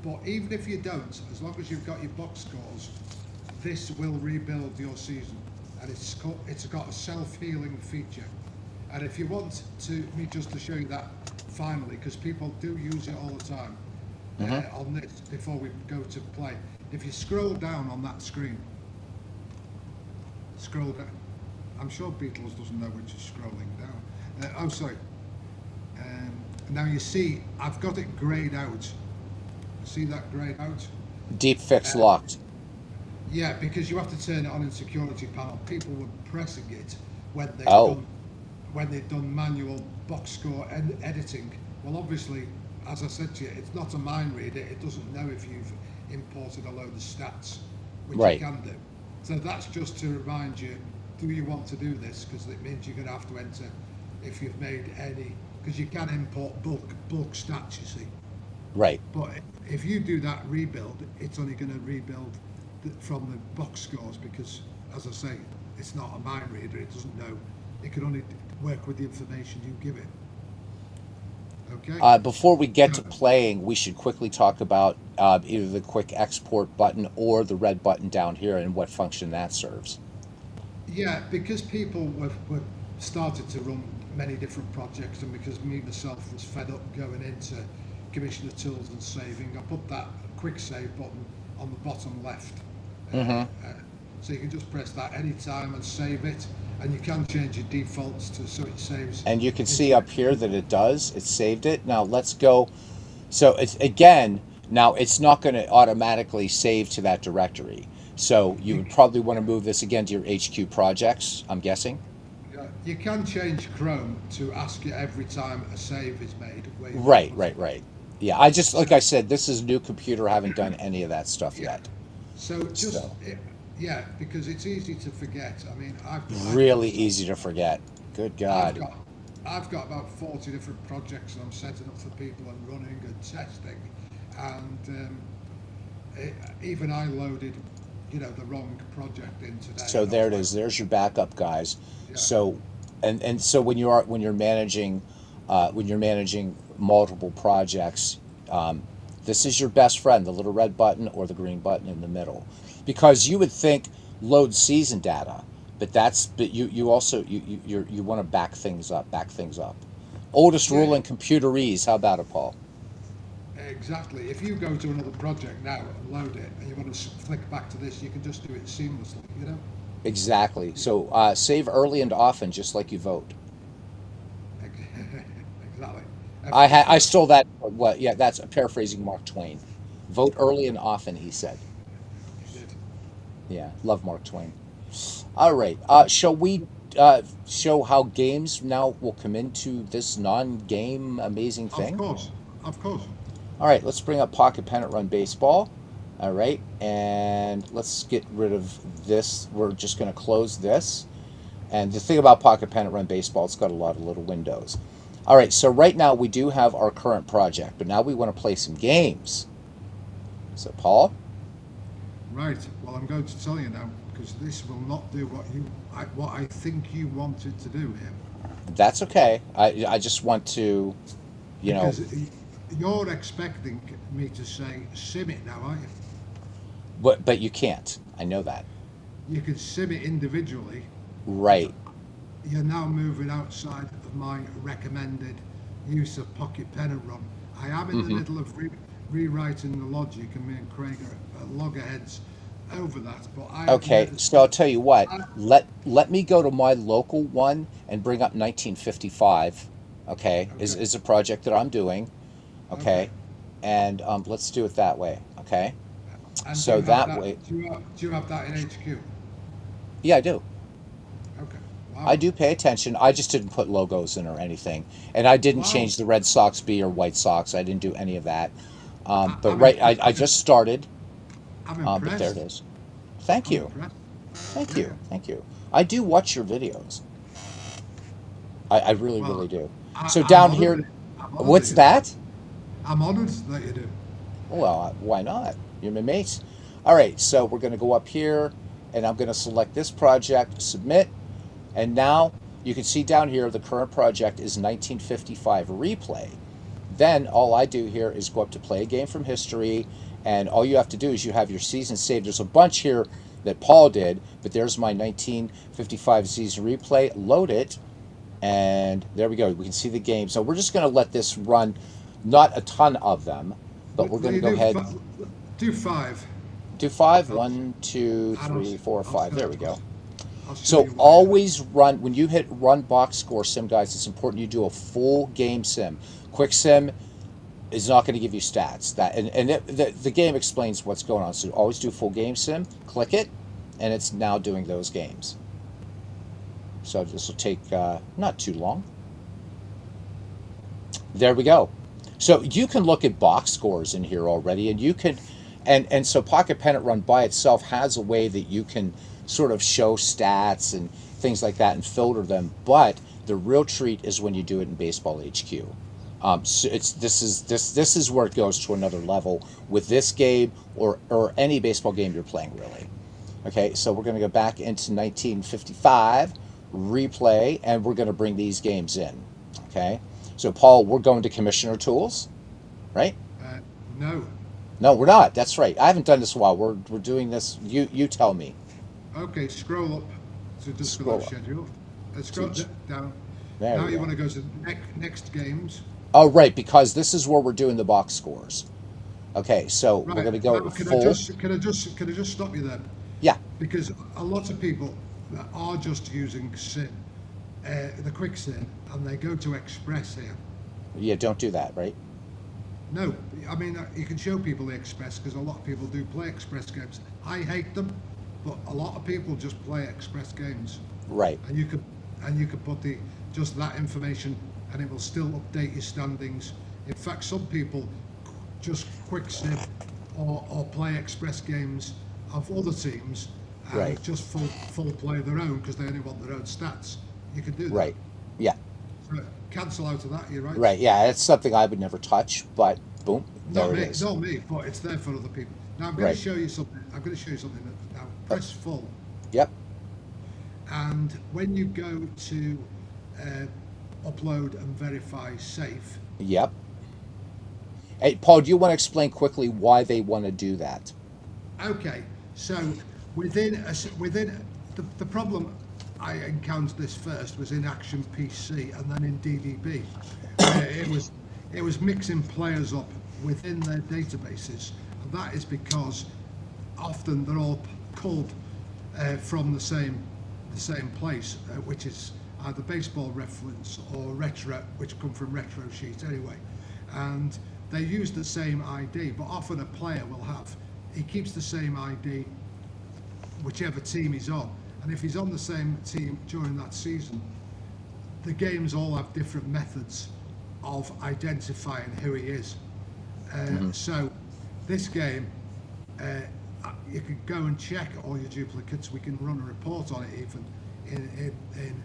But even if you don't, as long as you've got your box scores, this will rebuild your season. And it's got a self-healing feature. And if you want me just to show you that finally, because people do use it all the time on this before we go to play. If you scroll down on that screen, scroll down. I'm sure Beatles doesn't know which is scrolling down. Oh, sorry. Now you see, I've got it grayed out. See that grayed out? Deep fix Uh, locked. yeah, because you have to turn it on in security panel. People were pressing it when they've Oh, done manual box score editing. Well, obviously, as I said to you, it's not a mind reader. It doesn't know imported a load of stats, which you Right. can do. So that's just to remind you, do you want to do this? Because it means you're going to have to enter if you've made any, because you can import bulk stats, you see. Right. But if you do that rebuild, it's only going to rebuild from the box scores because, as I say, it's not a mind reader. It doesn't know. It can only work with the information you give it. Okay. Before we get So, to playing, we should quickly talk about either the quick export button or the red button down here and what function that serves. yeah, because people were started to run many different projects, and because me myself was fed up going into Commissioner Tools and saving, I put that quick save button on the bottom left. Uh, Hmm. uh, so you can just press that anytime and save it, and you can change your defaults to so it saves And you can see into up here that it does. It saved it. Now let's go. So it's again, now it's not going to automatically save to that directory. So you you, would probably want to move this again to your HQ projects, I'm guessing. you can change Chrome to ask you every time a save is made where you want to Right, put right, it. right. Yeah, I just, So like I said, this is a new computer. I haven't done any of that stuff yeah, yet. so just So yeah, because it's easy to forget. I mean, I've got really easy to forget. Good I've God. got I've got about 40 different projects that I'm setting up for people and running and testing, and even I loaded, the wrong project in today, So and I there was it like, is. There's your backup, guys. yeah, So, and so when you're managing multiple projects, um, this is your best friend, the little red button or the green button in the middle, because you would think load season data, but you also you want to back things up. Oldest yeah, rule in computerese. How about it, Paul? exactly. If you go to another project now and load it, and you want to flick back to this, you can just do it seamlessly. Exactly. So save early and often, just like you vote. Exactly. I If stole that. What? Yeah, that's paraphrasing Mark Twain. Vote early and often, he said. you did. Yeah, love Mark Twain. All right. Shall we show how games now will come into this non-game amazing Of thing? course, of course. All right. Let's bring up Pocket Pennant Run Baseball. All right, and let's get rid of this. We're just going to close this. And the thing about Pocket Pennant Run Baseball, it's got a lot of little windows. All right. So right now we do have our current project, but now we want to play some games. So Paul, Right. Well, I'm going to tell you now because this will not do what I think you wanted to do here. that's okay. I just want to, you know, Because you're expecting me to say sim it now, aren't you? but you can't. I know that. You can sim it individually, Right. but you're now moving outside of my recommended use of Pocket Pen and Run. I am in the Hmm. middle of rewriting the logic, and me and Craig are loggerheads over that. But I have Okay, made so I'll tell you what. I, Let me go to my local one and bring up 1955. Okay, okay, is a project that I'm doing. okay. Okay, and let's do it that way. Okay, And do so you have that that? way, Do you have that in HQ? yeah, I do. Okay. I Wow. do pay attention. I just didn't put logos in or anything, and I didn't Wow. change the Red Sox B or White Sox. I didn't do any of that. But I'm right, impressed. I just started. I'm But there it impressed. is. Thank I'm you. impressed. Thank Yeah, you. yeah. Thank you. I do watch your videos. I really, really Well, do. So I'm down honoured. here, I'm honoured that what's you do. that? I'm honoured that you do. Well, why not? You're my mates. All right, so we're going to go up here, and I'm going to select this project, submit, and now you can see down here the current project is 1955 replay. Then all I do here is go up to play a game from history, and all you have to do is you have your season saved. There's a bunch here that Paul did, but there's my 1955 season replay. Load it, and there we go. We can see the game. So we're just going to let this run, not a ton of them, but we're going to You go do ahead, do five. do five. I'll, One, two, and three, four, I'll five. show There we go. I'll show So you why. always run, when you hit run box score sim, guys, it's important you do a full game sim. Quick sim is not going to give you stats. The game explains what's going on. So always do full game sim, click it, and it's now doing those games. So this will take not too long. There we go. So you can look at box scores in here already, and And so Pocket Pennant Run by itself has a way that you can sort of show stats and things like that and filter them. But the real treat is when you do it in Baseball HQ. So this is where it goes to another level with this game or any baseball game you're playing really. Okay, so we're going to go back into 1955, replay, and we're going to bring these games in. Okay, so Paul, we're going to Commissioner Tools, right? No. No, we're not. That's right. I haven't done this in a while. We're doing this. You tell me. Okay, scroll up to just for Scroll that up. schedule. Scroll down. There Now we you go. want to go to next games. Oh, right, because this is where we're doing the box scores. Okay, so we're Right. going to Now, go full. can I just stop you there? Yeah, Because a lot of people that are just using SIN, the quick SIN, and they go to Express here. yeah. Don't do that, right? No, I mean you can show people the Express because a lot of people do play Express games. I hate them, but a lot of people just play Express games, Right, and you could put the just that information, and it will still update your standings. In fact, some people just quick SIM or play Express games of other teams and right, just full play their own because they only want their own stats. You can do that. right. Yeah, So cancel out of that. You're right. right. Yeah, it's something I would never touch, but boom, there it is. Not me, but it's there for other people. Now I'm going Right. to show you something. I'm going to show you something. Now press full, Yep. and when you go to upload and verify safe, Yep. Hey, Paul, do you want to explain quickly why they want to do that? okay. So within the problem I encountered this first was in Action PC and then in DDB. It was mixing players up within their databases, and that is because often they're all culled from the same place, which is either Baseball Reference or Retro, which come from Retro Sheet anyway, and they use the same ID, but often a player will have, he keeps the same ID whichever team he's on, and if he's on the same team during that season, the games all have different methods of identifying who he is. So this game, you can go and check all your duplicates. We can run a report on it even in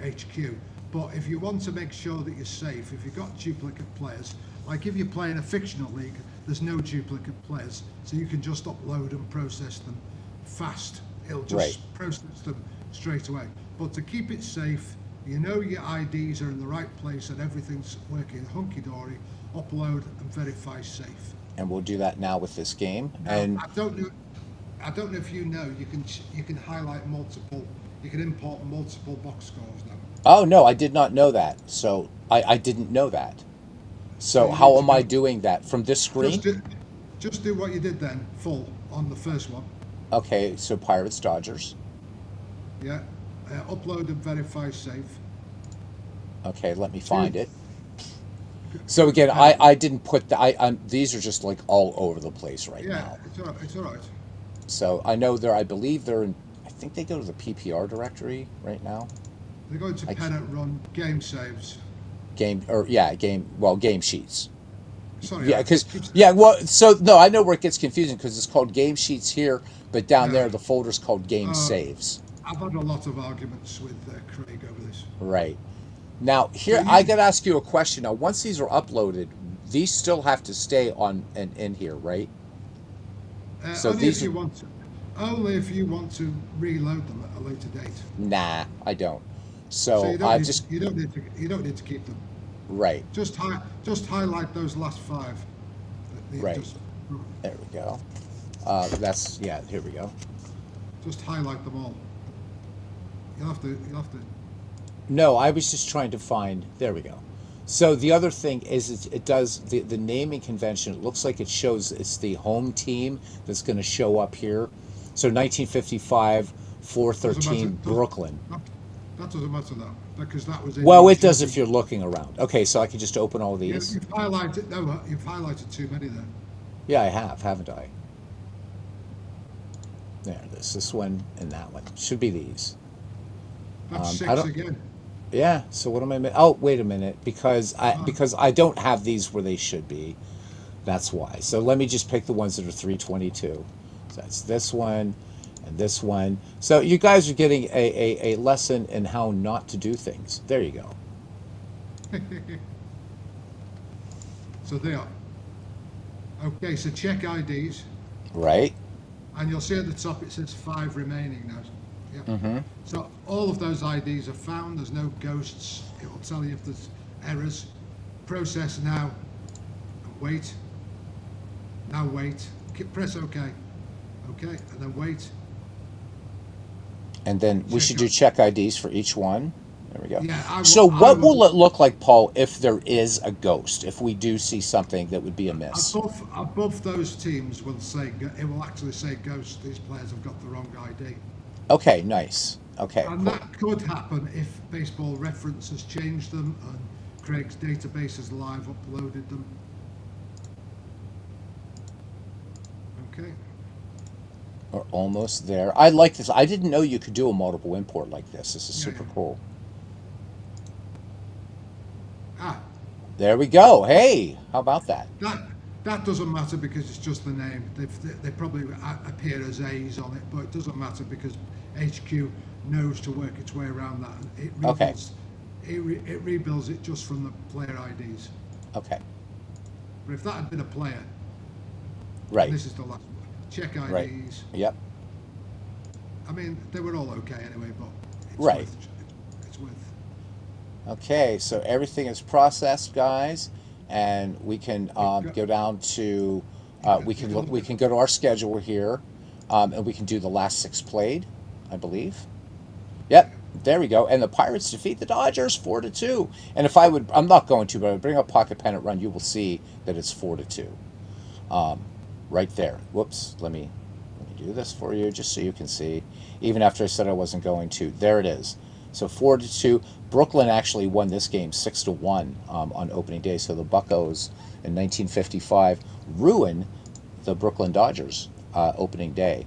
HQ. But if you want to make sure that you're safe, if you've got duplicate players, like if you're playing a fictional league, there's no duplicate players, so you can just upload and process them fast. It'll just Right. process them straight away. But to keep it safe, you know your IDs are in the right place and everything's working hunky-dory, upload and verify safe. And we'll do that now with this game. Now, And I don't know if you know, you can highlight multiple, you can import multiple box scores now. oh no, I did not know that. So I didn't know that. So So you how need am to I do, doing that from this screen? just do what you did then, full on the first one. Okay, so Pirates Dodgers. Yeah, upload and verify safe. Okay, let me Two, find it. So again, uh, I didn't put the I'm these are just like all over the place right yeah, now. it's all right. So I know I believe they're in. I think they go to the PPR directory right now. They're going to I c- Pennant run game saves. game or yeah game well game sheets. Sorry, Yeah, I because keep, yeah, well, so no, I know where it gets confusing because it's called game sheets here, but down yeah. there the folder's called game Uh, saves. I've had a lot of arguments with Craig over this. Right. Now So here I you, gotta ask you a question. Now once these are uploaded, these still have to stay on and in here, right? So only if these you are want to, only if you want to reload them at a later date. nah, I don't. So So I just you don't need to keep them. right, Just highlight those last five. That you've right. There we go. That's yeah. Here we go. just highlight them all. You'll have to. No, I was just trying to find. There we go. So the other thing is it does the naming convention. It looks like it shows it's the home team that's going to show up here. So 1955, Doesn't matter. 413 Brooklyn. That, that doesn't matter now because that was in Well, your it does if champion. you're looking around. Okay, so I can just open all these. You've highlighted no, you've highlighted too many there. Yeah, I have, haven't I? There it is. This one and that one should be these. That's I six don't. again. Yeah. So what am I? Oh, wait a minute. Because Uh, I don't have these where they should be. That's why. So let me just pick the ones that are 322. So that's this one and this one. So you guys are getting a lesson in how not to do things. There you go. So they are. Okay, so check IDs, Right? and you'll see at the top it says 5 remaining now. Yeah. Mm-hmm. So all of those IDs are found. There's no ghosts. It will tell you if there's errors. Process now. And wait. Now wait. Press OK. OK, and then wait. And then we Check should do out. check IDs for each one. There we go. Yeah, So I what will will. it look like, Paul, if there is a ghost? If we do see something that would be amiss? Above those teams will say it will actually say ghost. These players have got the wrong ID, Okay, nice. Okay, and cool. that could happen if Baseball Reference has changed them and Craig's database has live uploaded them. Okay. We're almost there. I like this. I didn't know you could do a multiple import like this. This is Yeah, super yeah. cool. Ah, There we go. Hey, how about that? that that doesn't matter because it's just the name. They probably appear as A's on it, but it doesn't matter because HQ knows to work its way around that, and it Okay, rebuilds. It rebuilds it just from the player IDs. okay. But if that had been a player, and Right, this is the last one, check right. IDs. Yep, I mean, they were all okay anyway, but it's right. worth. It's worth. Okay, so everything is processed, guys, and we can You've got. go down to we You can can look. look We at. can go to our schedule here, and we can do the last 6 played, I believe. Yep, there we go. And the Pirates defeat the Dodgers 4-2. And if I would, I'm not going to, but I would bring up Pocket Pennant Run. You will see that it's 4-2, um, right there. Whoops, let me do this for you just so you can see. Even after I said I wasn't going to, there it is. So 4-2. Brooklyn actually won this game 6-1 on opening day. So the Buccos in 1955 ruined the Brooklyn Dodgers opening day.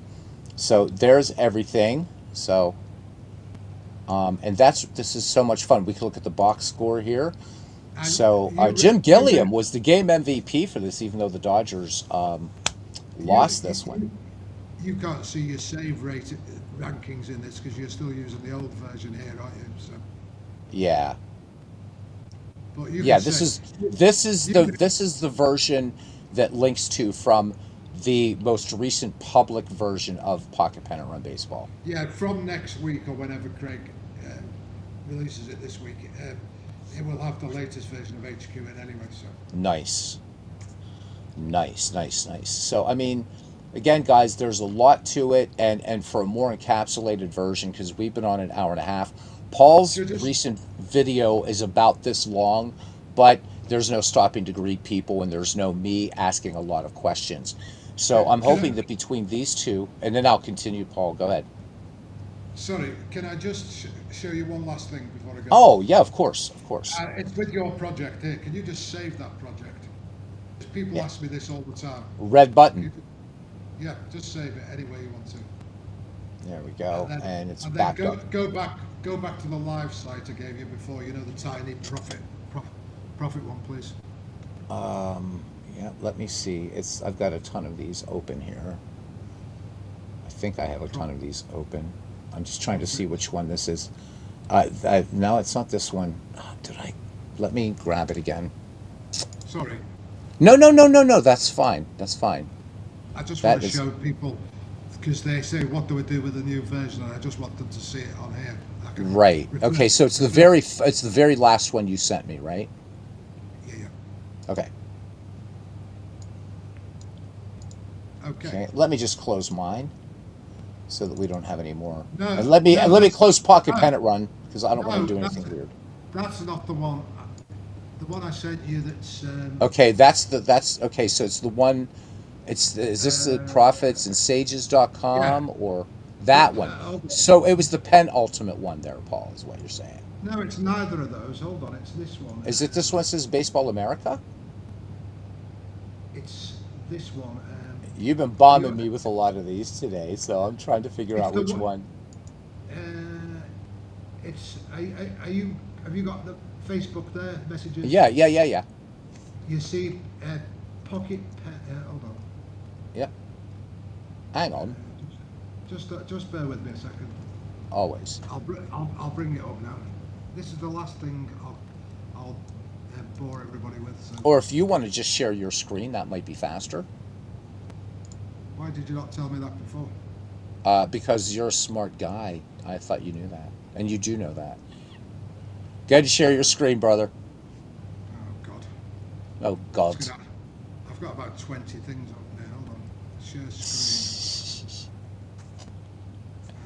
So there's everything. So and this is so much fun. We can look at the box score here. And So Jim Gilliam was the game MVP for this, even though the Dodgers you, lost you, this one. you you can't see your save rate rankings in this because you're still using the old version here, aren't you? So, Yeah, but you yeah. can This say is this is you the can, this is the version that links to from the most recent public version of Pocket Pennant Run Baseball. yeah, from next week or whenever Craig uh, releases it this week, it will have the latest version of HQ in anyway. So Nice, nice, nice, nice. So I mean, again, guys, there's a lot to it, and for a more encapsulated version, because we've been on an hour and a half. Paul's so just recent video is about this long, but there's no stopping to greet people, and there's no me asking a lot of questions. So I'm can I? hoping that between these two, and then I'll continue. Paul, go ahead. Sorry, can I just show you one last thing before I go? Oh yeah, of course, of course. It's with your project here. Can you just save that project? 'Cause people Yeah, ask me this all the time. red Can button. you, yeah, just save it any way you want to, There we and go, then and it's and then backed up. go back to the live site I gave you before. You know the tiny profit one, please. Um, yeah, let me see. I've got a ton of these open here. I think I have a ton Pro, of these open. I'm just trying to profit. see which one this is. No, it's not this one. Did I? Let me grab it again. Sorry, No, no, no, no, no. That's fine. That's fine. I just want That to is show people because they say what do we do with the new version, and I just want them to see it on here. I can right. refer Okay, so refer. it's the very last one you sent me, right? Yeah, yeah. Okay. Okay. Okay. Let me just close mine so that we don't have any more. No, And no, let me that's close Pocket no, Pennant Run because I don't want to no, do anything weird. that's not the one. The one I sent you. That's Okay, that's okay. So it's the one. Is this the uh, profits and yeah. sages.com or Well, that one? hold on. So it was the penultimate one there, Paul, is what you're saying. No, it's neither of those. Hold on, it's this one. Is it this one that says Baseball America? It's this one. You've been You, bombing me with a lot of these today, so I'm trying to figure it's out the which one. one. Uh, it's. Are you? Have you got the Facebook there? Messages. Yeah, yeah, yeah, yeah. You see, hold on. Yep. Hang on. Just bear with me a second. Always. I'll bring it up now. This is the last thing I'll bore everybody with. So Or if you want to just share your screen, that might be faster. why did you not tell me that before? Because you're a smart guy. I thought you knew that. And you do know that. Go ahead and share your screen, brother. Oh God. Oh, It's God. gonna, I've got about 20 things up now. Hold on. Share screen.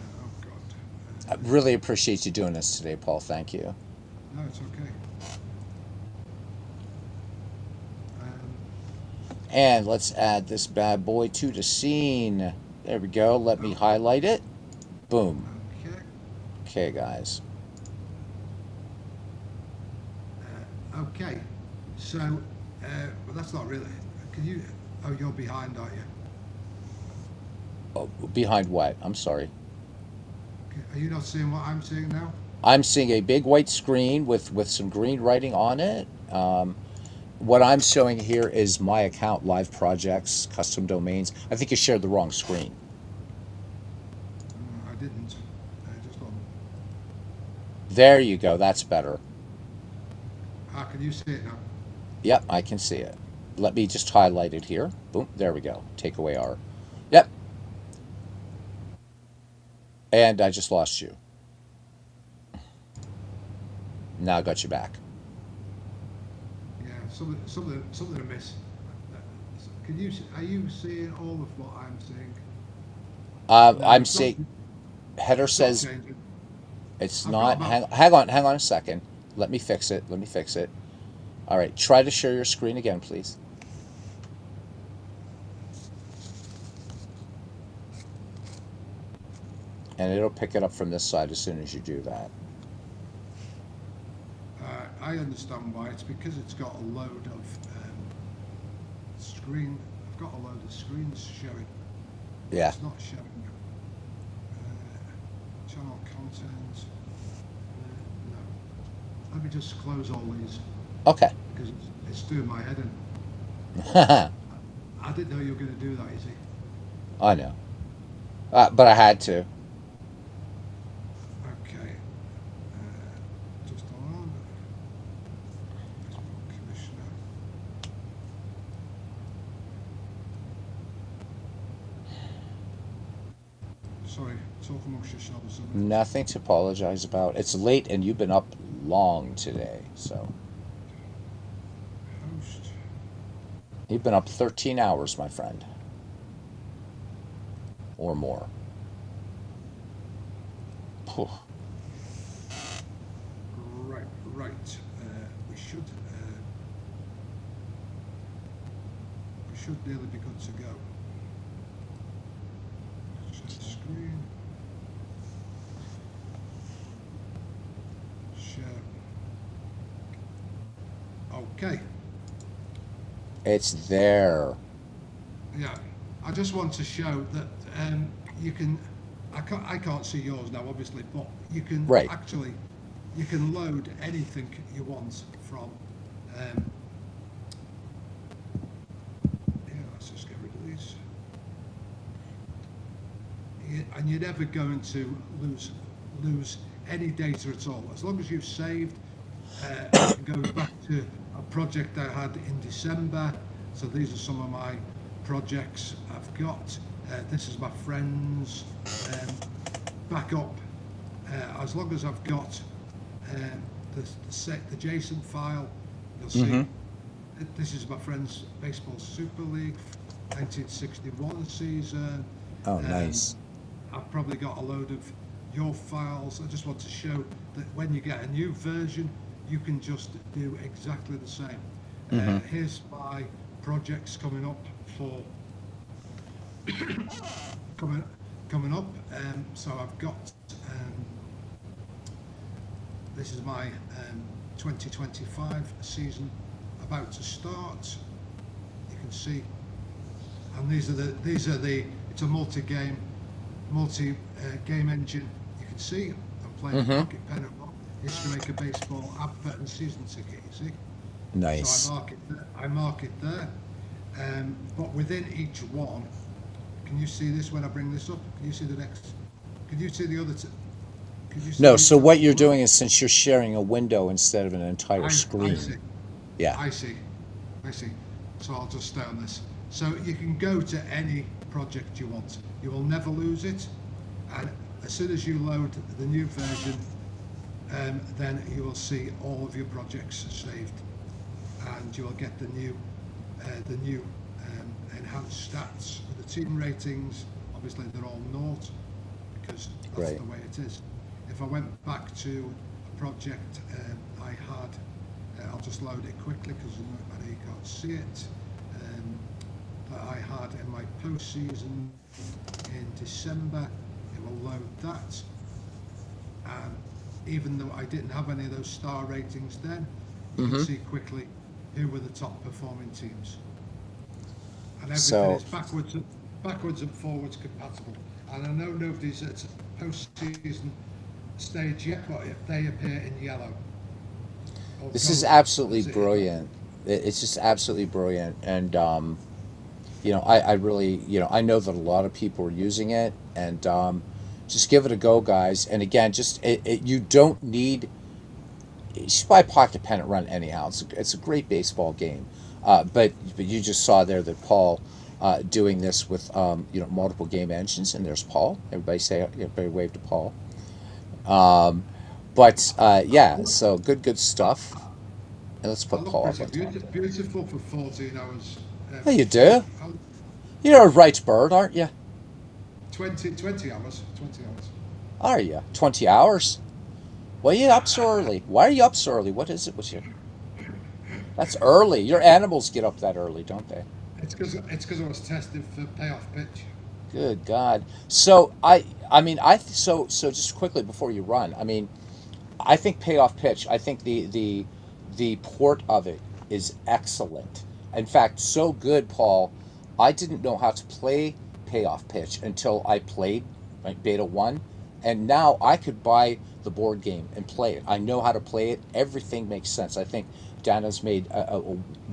Oh God. I really appreciate you doing this today, Paul. Thank you. No, it's okay. And let's add this bad boy to the scene. There we go. Let me highlight it. Boom. Okay. Okay, guys. Okay. So, well, that's not really. Can you? Oh, you're behind, aren't you? Oh, behind what? I'm sorry. Okay. Are you not seeing what I'm seeing now? I'm seeing a big white screen with some green writing on it. What I'm showing here is my account, live projects, custom domains. I think you shared the wrong screen. I didn't. Just on. There you go. That's better. Can you see it now? Yep, I can see it. Let me just highlight it here. Boom. There we go. Take away our. Yep. And I just lost you. Now I got you back. Yeah. Something to miss. Can you? Are you seeing all of what I'm seeing? No, I'm seeing. Header it's not says changing. it's I've got not. about. Hang on a second. Let me fix it. Let me fix it. All right. Try to share your screen again, please. And it'll pick it up from this side as soon as you do that. I understand why. It's because it's got a load of screen. I've got a load of screens showing. Yeah. It's not showing. Channel content. No. Let me just close all these Okay. because it's doing my head in. I didn't know you were going to do that, you see. I know. But I had to. Okay. Just on. Facebook Commissioner. Sorry, talk amongst yourselves. Nothing to apologize about. It's late and you've been up long today. So Host. you've been up 13 hours, my friend. Or more. Phew. Right, right. We should nearly be good to go. Share screen. Share. Okay. It's there. Yeah. I just want to show that you can. I can't see yours now, obviously, but you can Right. actually you can load anything you want from. Yeah, let's just get rid of these. And you're never going to lose any data at all as long as you've saved. I can go back to a project I had in December. So these are some of my projects I've got. This is my friend's backup. As long as I've got the JSON file, you'll see Mm-hmm. this is my friend's Baseball Super League 1961 season. Oh, nice. I've probably got a load of your files. I just want to show that when you get a new version, you can just do exactly the same. Mm-hmm. Here's my projects coming up for coming up. So I've got this is my 2025 season about to start. You can see, and these are the it's a multi-game engine. You can see I'm playing Mm-hmm. Pocket Pennant. It's to make a baseball advert and season ticket. You see. Nice. So I mark it there. But within each one, can you see this when I bring this up? Can you see the next? Can you see the other? Can you see No, these so two what as you're well? doing is since you're sharing a window instead of an entire I screen. see. Yeah. I see. I see. So I'll just stay on this. So you can go to any project you want. You will never lose it. And as soon as you load the new version, then you will see all of your projects saved, and you will get the new enhanced stats for the team ratings. Obviously, they're all naught because that's Right. the way it is. If I went back to a project I had, I'll just load it quickly because I know you can't see it. That I had in my postseason in December. It will load that. And even though I didn't have any of those star ratings then, you can Mm-hmm. see quickly who were the top performing teams. And everything So is backwards and forwards compatible. And I know nobody's at postseason stage yet, but they appear in yellow or this is gold, absolutely as it is. brilliant. It's just absolutely brilliant, and I really, I know that a lot of people are using it, and just give it a go, guys. And again, just you don't need. You should buy Pocket Pennant Run anyhow. It's a great baseball game, but you just saw there that Paul doing this with multiple game engines, and there's Paul. Everybody wave to Paul. Um, but yeah, so good stuff. And let's I put look Paul up pretty on top there. beautiful for 14 hours Oh, you straight. do? You're a right bird, aren't you? 20 hours. 20 hours. Are you? 20 hours? Why are you up so early? Why are you up so early? What is it with you? That's early. Your animals get up that early, don't they? It's because I was tested for payoff pitch. Good God. So I mean so just quickly before you run. I mean, I think payoff pitch. I think the port of it is excellent. In fact, so good, Paul. I didn't know how to play payoff pitch until I played like beta one, and now I could buy the board game and play it. I know how to play it. Everything makes sense. I think Dana's made a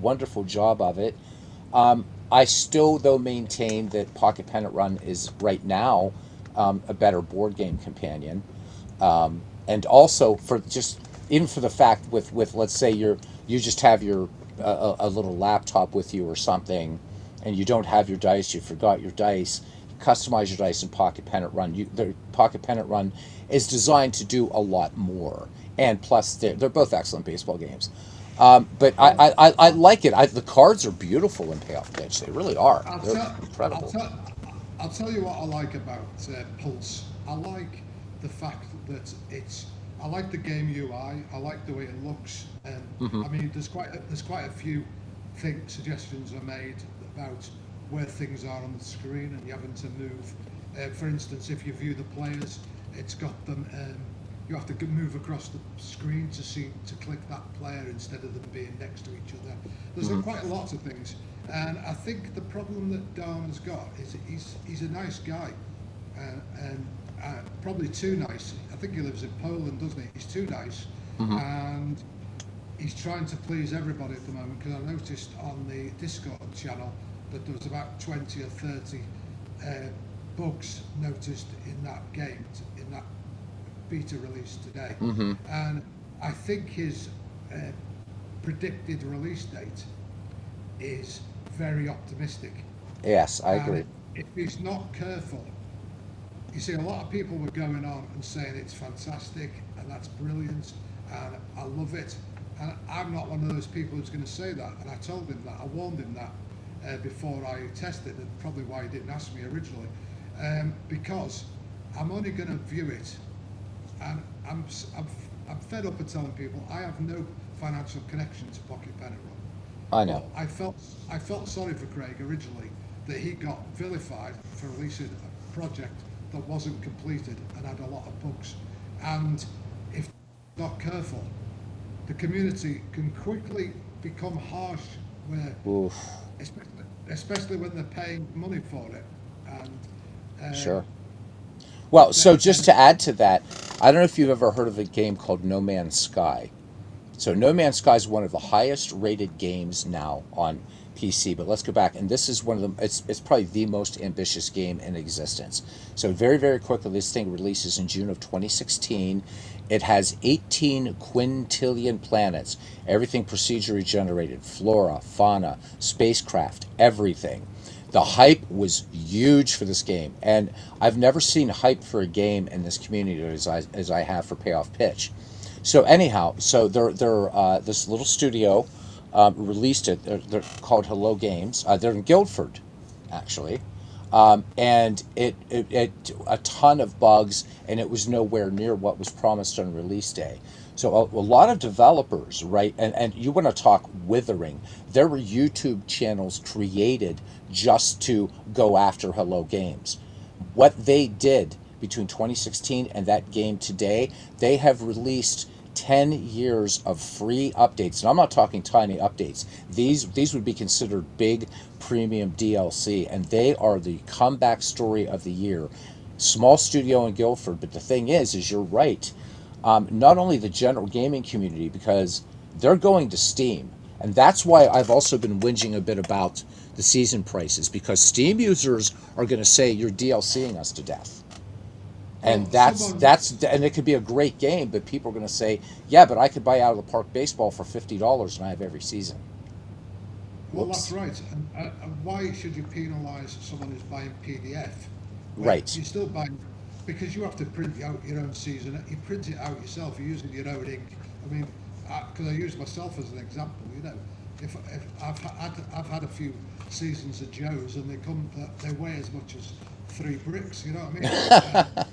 wonderful job of it. I still, though, maintain that Pocket Pennant Run is right now a better board game companion, and also for just even for the fact with let's say you just have your a little laptop with you or something, and you don't have your dice, you forgot your dice. Customize your dice in Pocket Pennant Run. The Pocket Pennant Run is designed to do a lot more, and plus they're both excellent baseball games. But Well, I like it. The cards are beautiful in Payoff Pitch. They really are. I'll They're tell, I'll incredible. tell, I'll tell you what I like about Pulse. I like the fact that it's. I like the game UI. I like the way it looks, and Hmm. I mean, there's quite a few suggestions are made about where things are on the screen and you having to move. For instance, if you view the players, it's got them. You have to move across the screen to click that player instead of them being next to each other. There's Hmm. quite lots of things, and I think the problem that Darman's got is he's a nice guy, and probably too nice. I think he lives in Poland, doesn't he? He's too nice, Hmm. and he's trying to please everybody at the moment. Because I noticed on the Discord channel that there was about 20 or 30 uh, bugs noticed in that game, in that beta release today, Hmm. and I think his uh, predicted release date is very optimistic. Yes, I And agree. if he's not careful, you see, a lot of people were going on and saying it's fantastic and that's brilliant and I love it. And I'm not one of those people who's going to say that. And I told him that, I warned him that before I tested it, probably why he didn't ask me originally. Because I'm only going to view it, and I'm fed up of telling people I have no financial connection to Pocket Pennant Run. I But know. I felt sorry for Craig originally that he got vilified for releasing a project that wasn't completed and had a lot of bugs. And if not careful, the community can quickly become harsh, where Oof. especially when they're paying money for it, and Sure. Well, so just then to add to that, I don't know if you've ever heard of a game called No Man's Sky. So No Man's Sky is one of the highest rated games now on PC. But let's go back, and this is one of them. It's probably the most ambitious game in existence. So very very quickly, this thing releases in June of 2016. It has 18 quintillion planets, everything procedurally generated, flora, fauna, spacecraft, everything. The hype was huge for this game, and I've never seen hype for a game in this community as I have for Payoff Pitch. So anyhow, so they're this little studio released it. They're called Hello Games. They're in Guildford, actually, and it a ton of bugs, and it was nowhere near what was promised on release day. So a lot of developers, right? And you want to talk withering? There were YouTube channels created just to go after Hello Games. What they did between 2016 and that game today, they have released 10 years of free updates, and I'm not talking tiny updates. These would be considered big premium DLC, and they are the comeback story of the year. Small studio in Guildford, but the thing is you're right. Not only the general gaming community, because they're going to Steam, and that's why I've also been whinging a bit about the season prices, because Steam users are going to say you're DLCing us to death. And Well, someone, that's and it could be a great game, but people are going to say, yeah, but I could buy Out of the Park Baseball for $50 and I have every season. well, that's Whoops. right. And why should you penalise someone who's buying PDF when Right. you're still buying? Because you have to print out your own season. You print it out yourself. You're using your own ink. I mean, because I use myself as an example. If I've had a few seasons of Joe's and they weigh as much as 3 bricks. You know what I mean?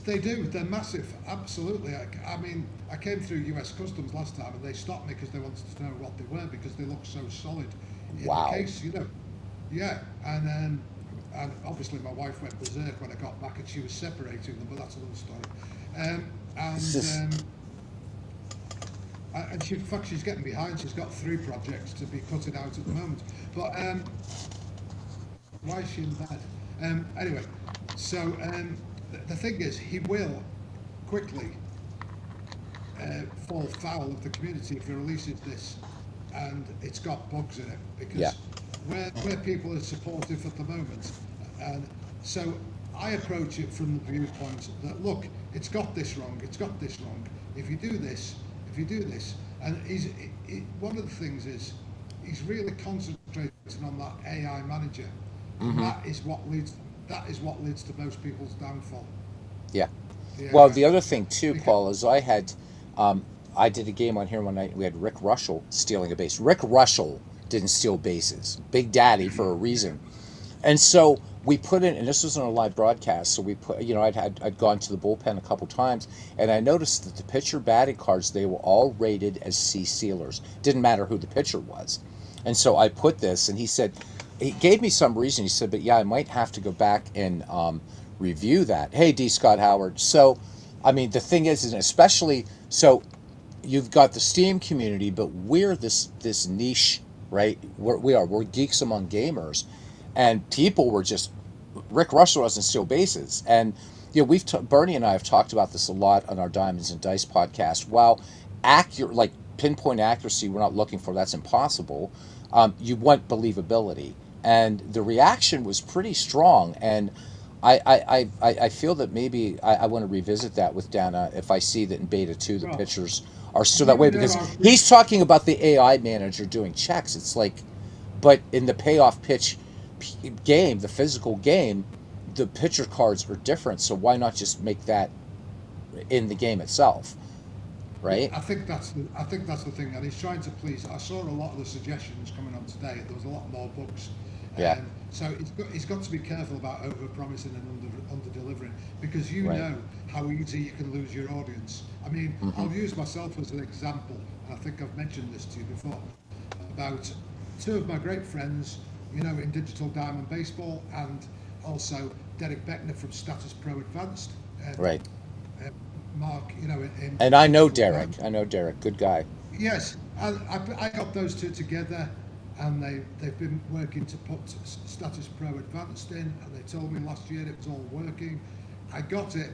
They do. They're massive. Absolutely. I mean, I came through U.S. Customs last time, and they stopped me because they wanted to know what they were because they look so solid in the Wow. case. Yeah. And obviously my wife went berserk when I got back, and she was separating them, but that's another story. Um, This and is and she, in fact, she's getting behind. She's got 3 projects to be cutting out at the moment. But why is she in bed? Anyway, so the thing is, he will quickly fall foul of the community if he releases this and it's got bugs in it yeah. because where people are supportive at the moment, and so I approach it from the viewpoint that look, it's got this wrong. If you do this, and one of the things is he's really concentrating on that AI manager, and Hmm. that is what leads to most people's downfall. Yeah. The Well, AI the other manager, thing too, because Paul, is I did a game on here one night. We had Rick Russell stealing a base. Rick Russell didn't steal bases. Big Daddy for a reason. And so we put in, and this was on a live broadcast. So we put, I'd gone to the bullpen a couple times, and I noticed that the pitcher batting cards, they were all rated as C sealers. Didn't matter who the pitcher was. And so I put this, and he gave me some reason. He said, but yeah, I might have to go back and review that. Hey, D. Scott Howard. So, I mean, the thing is, and especially so you've got the Steam community, but we're this niche, right? We're geeks among gamers, and people were just Rick Russell doesn't steal bases, and Bernie and I have talked about this a lot on our Diamonds and Dice podcast. While accurate, like pinpoint accuracy, we're not looking for, that's impossible. You want believability, and the reaction was pretty strong, and I feel that maybe I want to revisit that with Dana if I see that in beta 2 the well, pictures are still that you way, know because how big. he's talking about the AI manager doing checks. It's like, but in the payoff pitch game, the physical game, the pitcher cards are different. So why not just make that in the game itself, right? I think that's the thing, and he's trying to please. I saw a lot of the suggestions coming on today. There was a lot more bugs, Yeah, so he's got to be careful about over promising and under delivering because you right. know how easy you can lose your audience. I mean, Hmm. I'll use myself as an example, and I think I've mentioned this to you before about two of my great friends, in Digital Diamond Baseball, and also Derek Beckner from Status Pro Advanced. Right. Uh, Mark, And in I know Digital Derek. Diamond. I know Derek. Good guy. Yes, I got those two together, and they've been working to put Status Pro Advanced in, and they told me last year it was all working. I got it.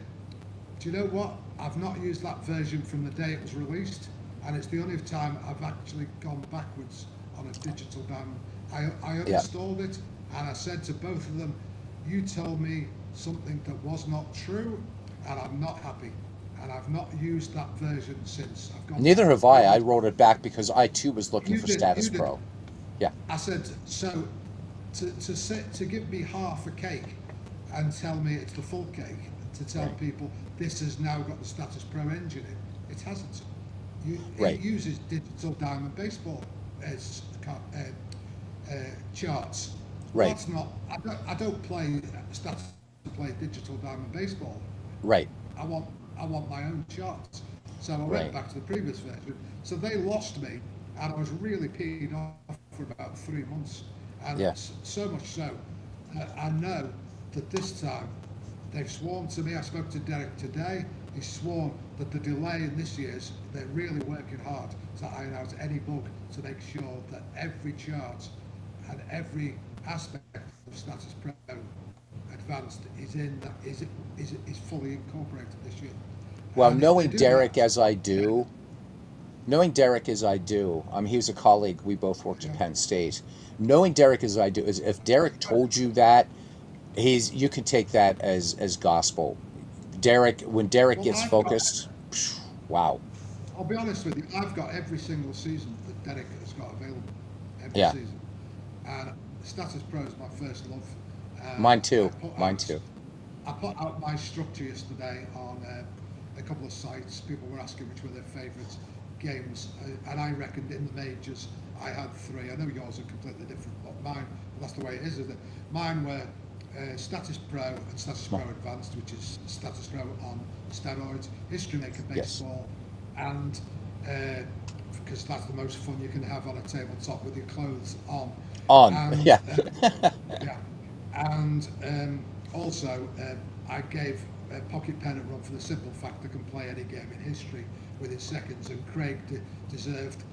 Do you know what? I've not used that version from the day it was released. and it's the only time I've actually gone backwards on a digital diamond. I Yeah. uninstalled it, and I said to both of them, "You told me something that was not true, and I'm not happy." And I've not used that version since. I've gone back Neither to the have I. I previous. wrote it back because I too was looking You for did, Status you did. Pro. Yeah. I said, so to give me half a cake and tell me it's the full cake, to tell Right. people this has now got the Status Pro engine in, it hasn't. It Right. uses digital diamond baseball as charts. Well, Right. that's not. I don't play Status to play digital diamond baseball. Right. I want I want my own charts. So I went Right. back to the previous version. So they lost me, and I was really peed off for about 3 months, and Yeah. so much so that I know that this time they've sworn to me. I spoke to Derek today. He's sworn that the delay in this year's they're really working hard to iron out any bug to make sure that every chart and every aspect of Status Pro Advanced is in that is fully incorporated this year. Well, And if they knowing do Derek that, as I yeah, do, knowing Derek as I do, he was a colleague. We both worked at yeah. Penn State. Knowing Derek as I do, is if Derek told you that, you can take that as gospel. Derek, when Derek Well, gets I've got. focused, wow. I'll be honest with you. I've got every single season that Derek has got available. Every Yeah. season, and Status Pro is my first love. Mine I too. put Mine out too. I put out my structure yesterday on a couple of sites. People were asking which were their favourite games, and I reckoned in the majors I had three. I know yours are completely different, but mine, that's the way it is, isn't it? Mine were Status Pro and Status Pro Advanced, which is Status Pro on steroids, History Maker Yes. Baseball, and uh, because that's the most fun you can have on a tabletop with your clothes on. On. And Yeah. yeah, and also I gave Pocket Pennant run for the simple fact I can play any game in history within seconds, and Craig deserved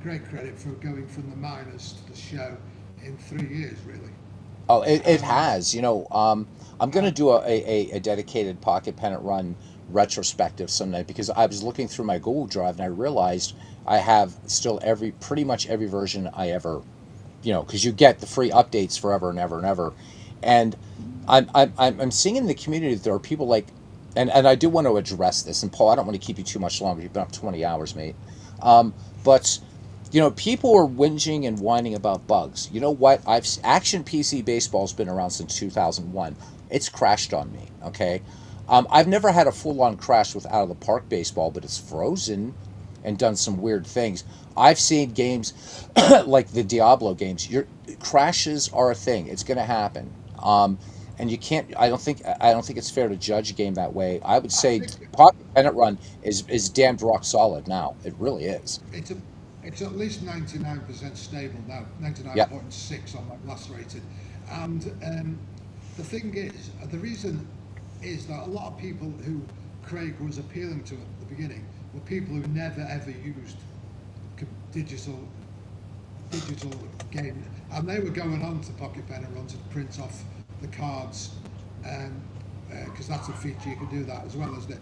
great credit for going from the minors to the show in 3 years, really. Oh, it And has. I'm going to uh, do a dedicated Pocket Pennant Run retrospective someday because I was looking through my Google Drive and I realized I have still pretty much every version I ever, because you get the free updates forever and ever and ever. And I'm seeing in the community that there are people like, and I do want to address this. And Paul, I don't want to keep you too much longer. You've been up 20 hours, mate. But people are whinging and whining about bugs. You know what? Action PC baseball's been around since 2001. It's crashed on me. Okay, I've never had a full-on crash with out of the park baseball, but it's frozen and done some weird things. I've seen games like the Diablo games. Your crashes are a thing. It's going to happen. And you can't. I don't think it's fair to judge a game that way. I would I say think Pocket Pennant Run is damned rock solid now. It really is. it's a, it's at least 99% stable now, Yeah. 99.6 on my blast rating. And the thing is, the reason is that a lot of people who Craig was appealing to at the beginning were people who never ever used digital digital game, and they were going on to Pocket Pen and Run to print off the cards, because that's a feature you can do that as well as the.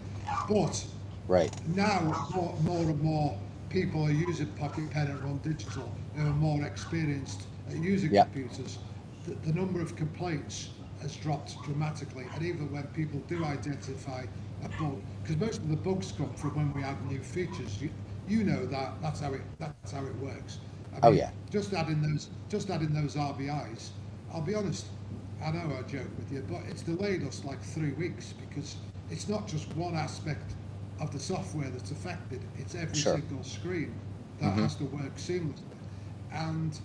But Right. now more and more people are using Pocket Pen and Run Digital who are more experienced at using Yeah. computers. The number of complaints has dropped dramatically, and even when people do identify a bug, because most of the bugs come from when we add new features. You know that that's how it works. I Oh mean, yeah. just adding those RBIs. I'll be honest. I know I joke with you, but it's delayed us like 3 weeks because it's not just one aspect of the software that's affected. It's every Sure. single screen that Mm-hmm. has to work seamlessly. And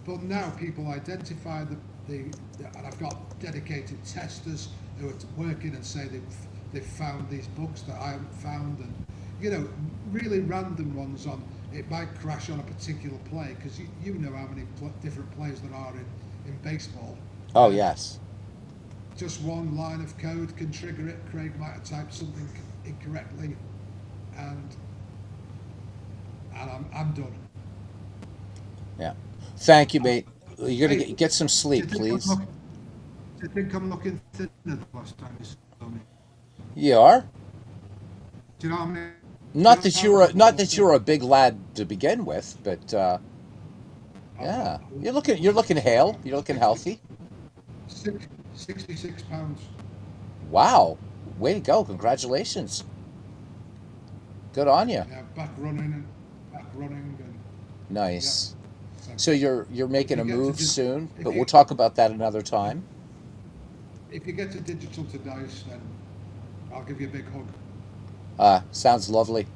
but now people identify and I've got dedicated testers who are working and say they've found these bugs that I haven't found, and really random ones on it might crash on a particular play because you know how many different plays there are in baseball. Oh And yes. just one line of code can trigger it. Craig might have typed something incorrectly, and I'm done. Yeah. Thank you, mate. You're gonna Hey, get some do you sleep, think I'm please. looking? Do you think I'm looking thinner the last time you saw me? You are? Do you know what I mean? Not that you're a big lad to begin with, but yeah, you're looking hale. You're looking healthy. 66 pounds. Wow, way to go! Congratulations. Good on you. Yeah, back running, and yeah. Nice. So So you're if making you a get to move di- soon, if but we'll you talk about that another time. if you get to digital to dice, then I'll give you a big hug. Sounds lovely.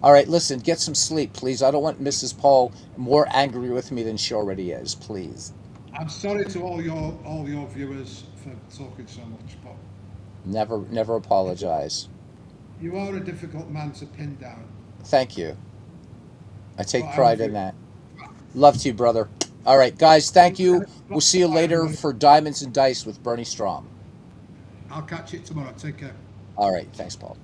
All right, listen, get some sleep, please. I don't want Mrs. Paul more angry with me than she already is, please. I'm sorry to all your viewers for talking so much, but Never it's apologize. you are a difficult man to pin down. Thank you. I But take I pride love in you. that. Love to you, brother. All right, guys, thank you. We'll see you Bye, later everybody. for Diamonds and Dice with Bernie Strom. I'll catch you tomorrow. Take care. All right, thanks, Paul.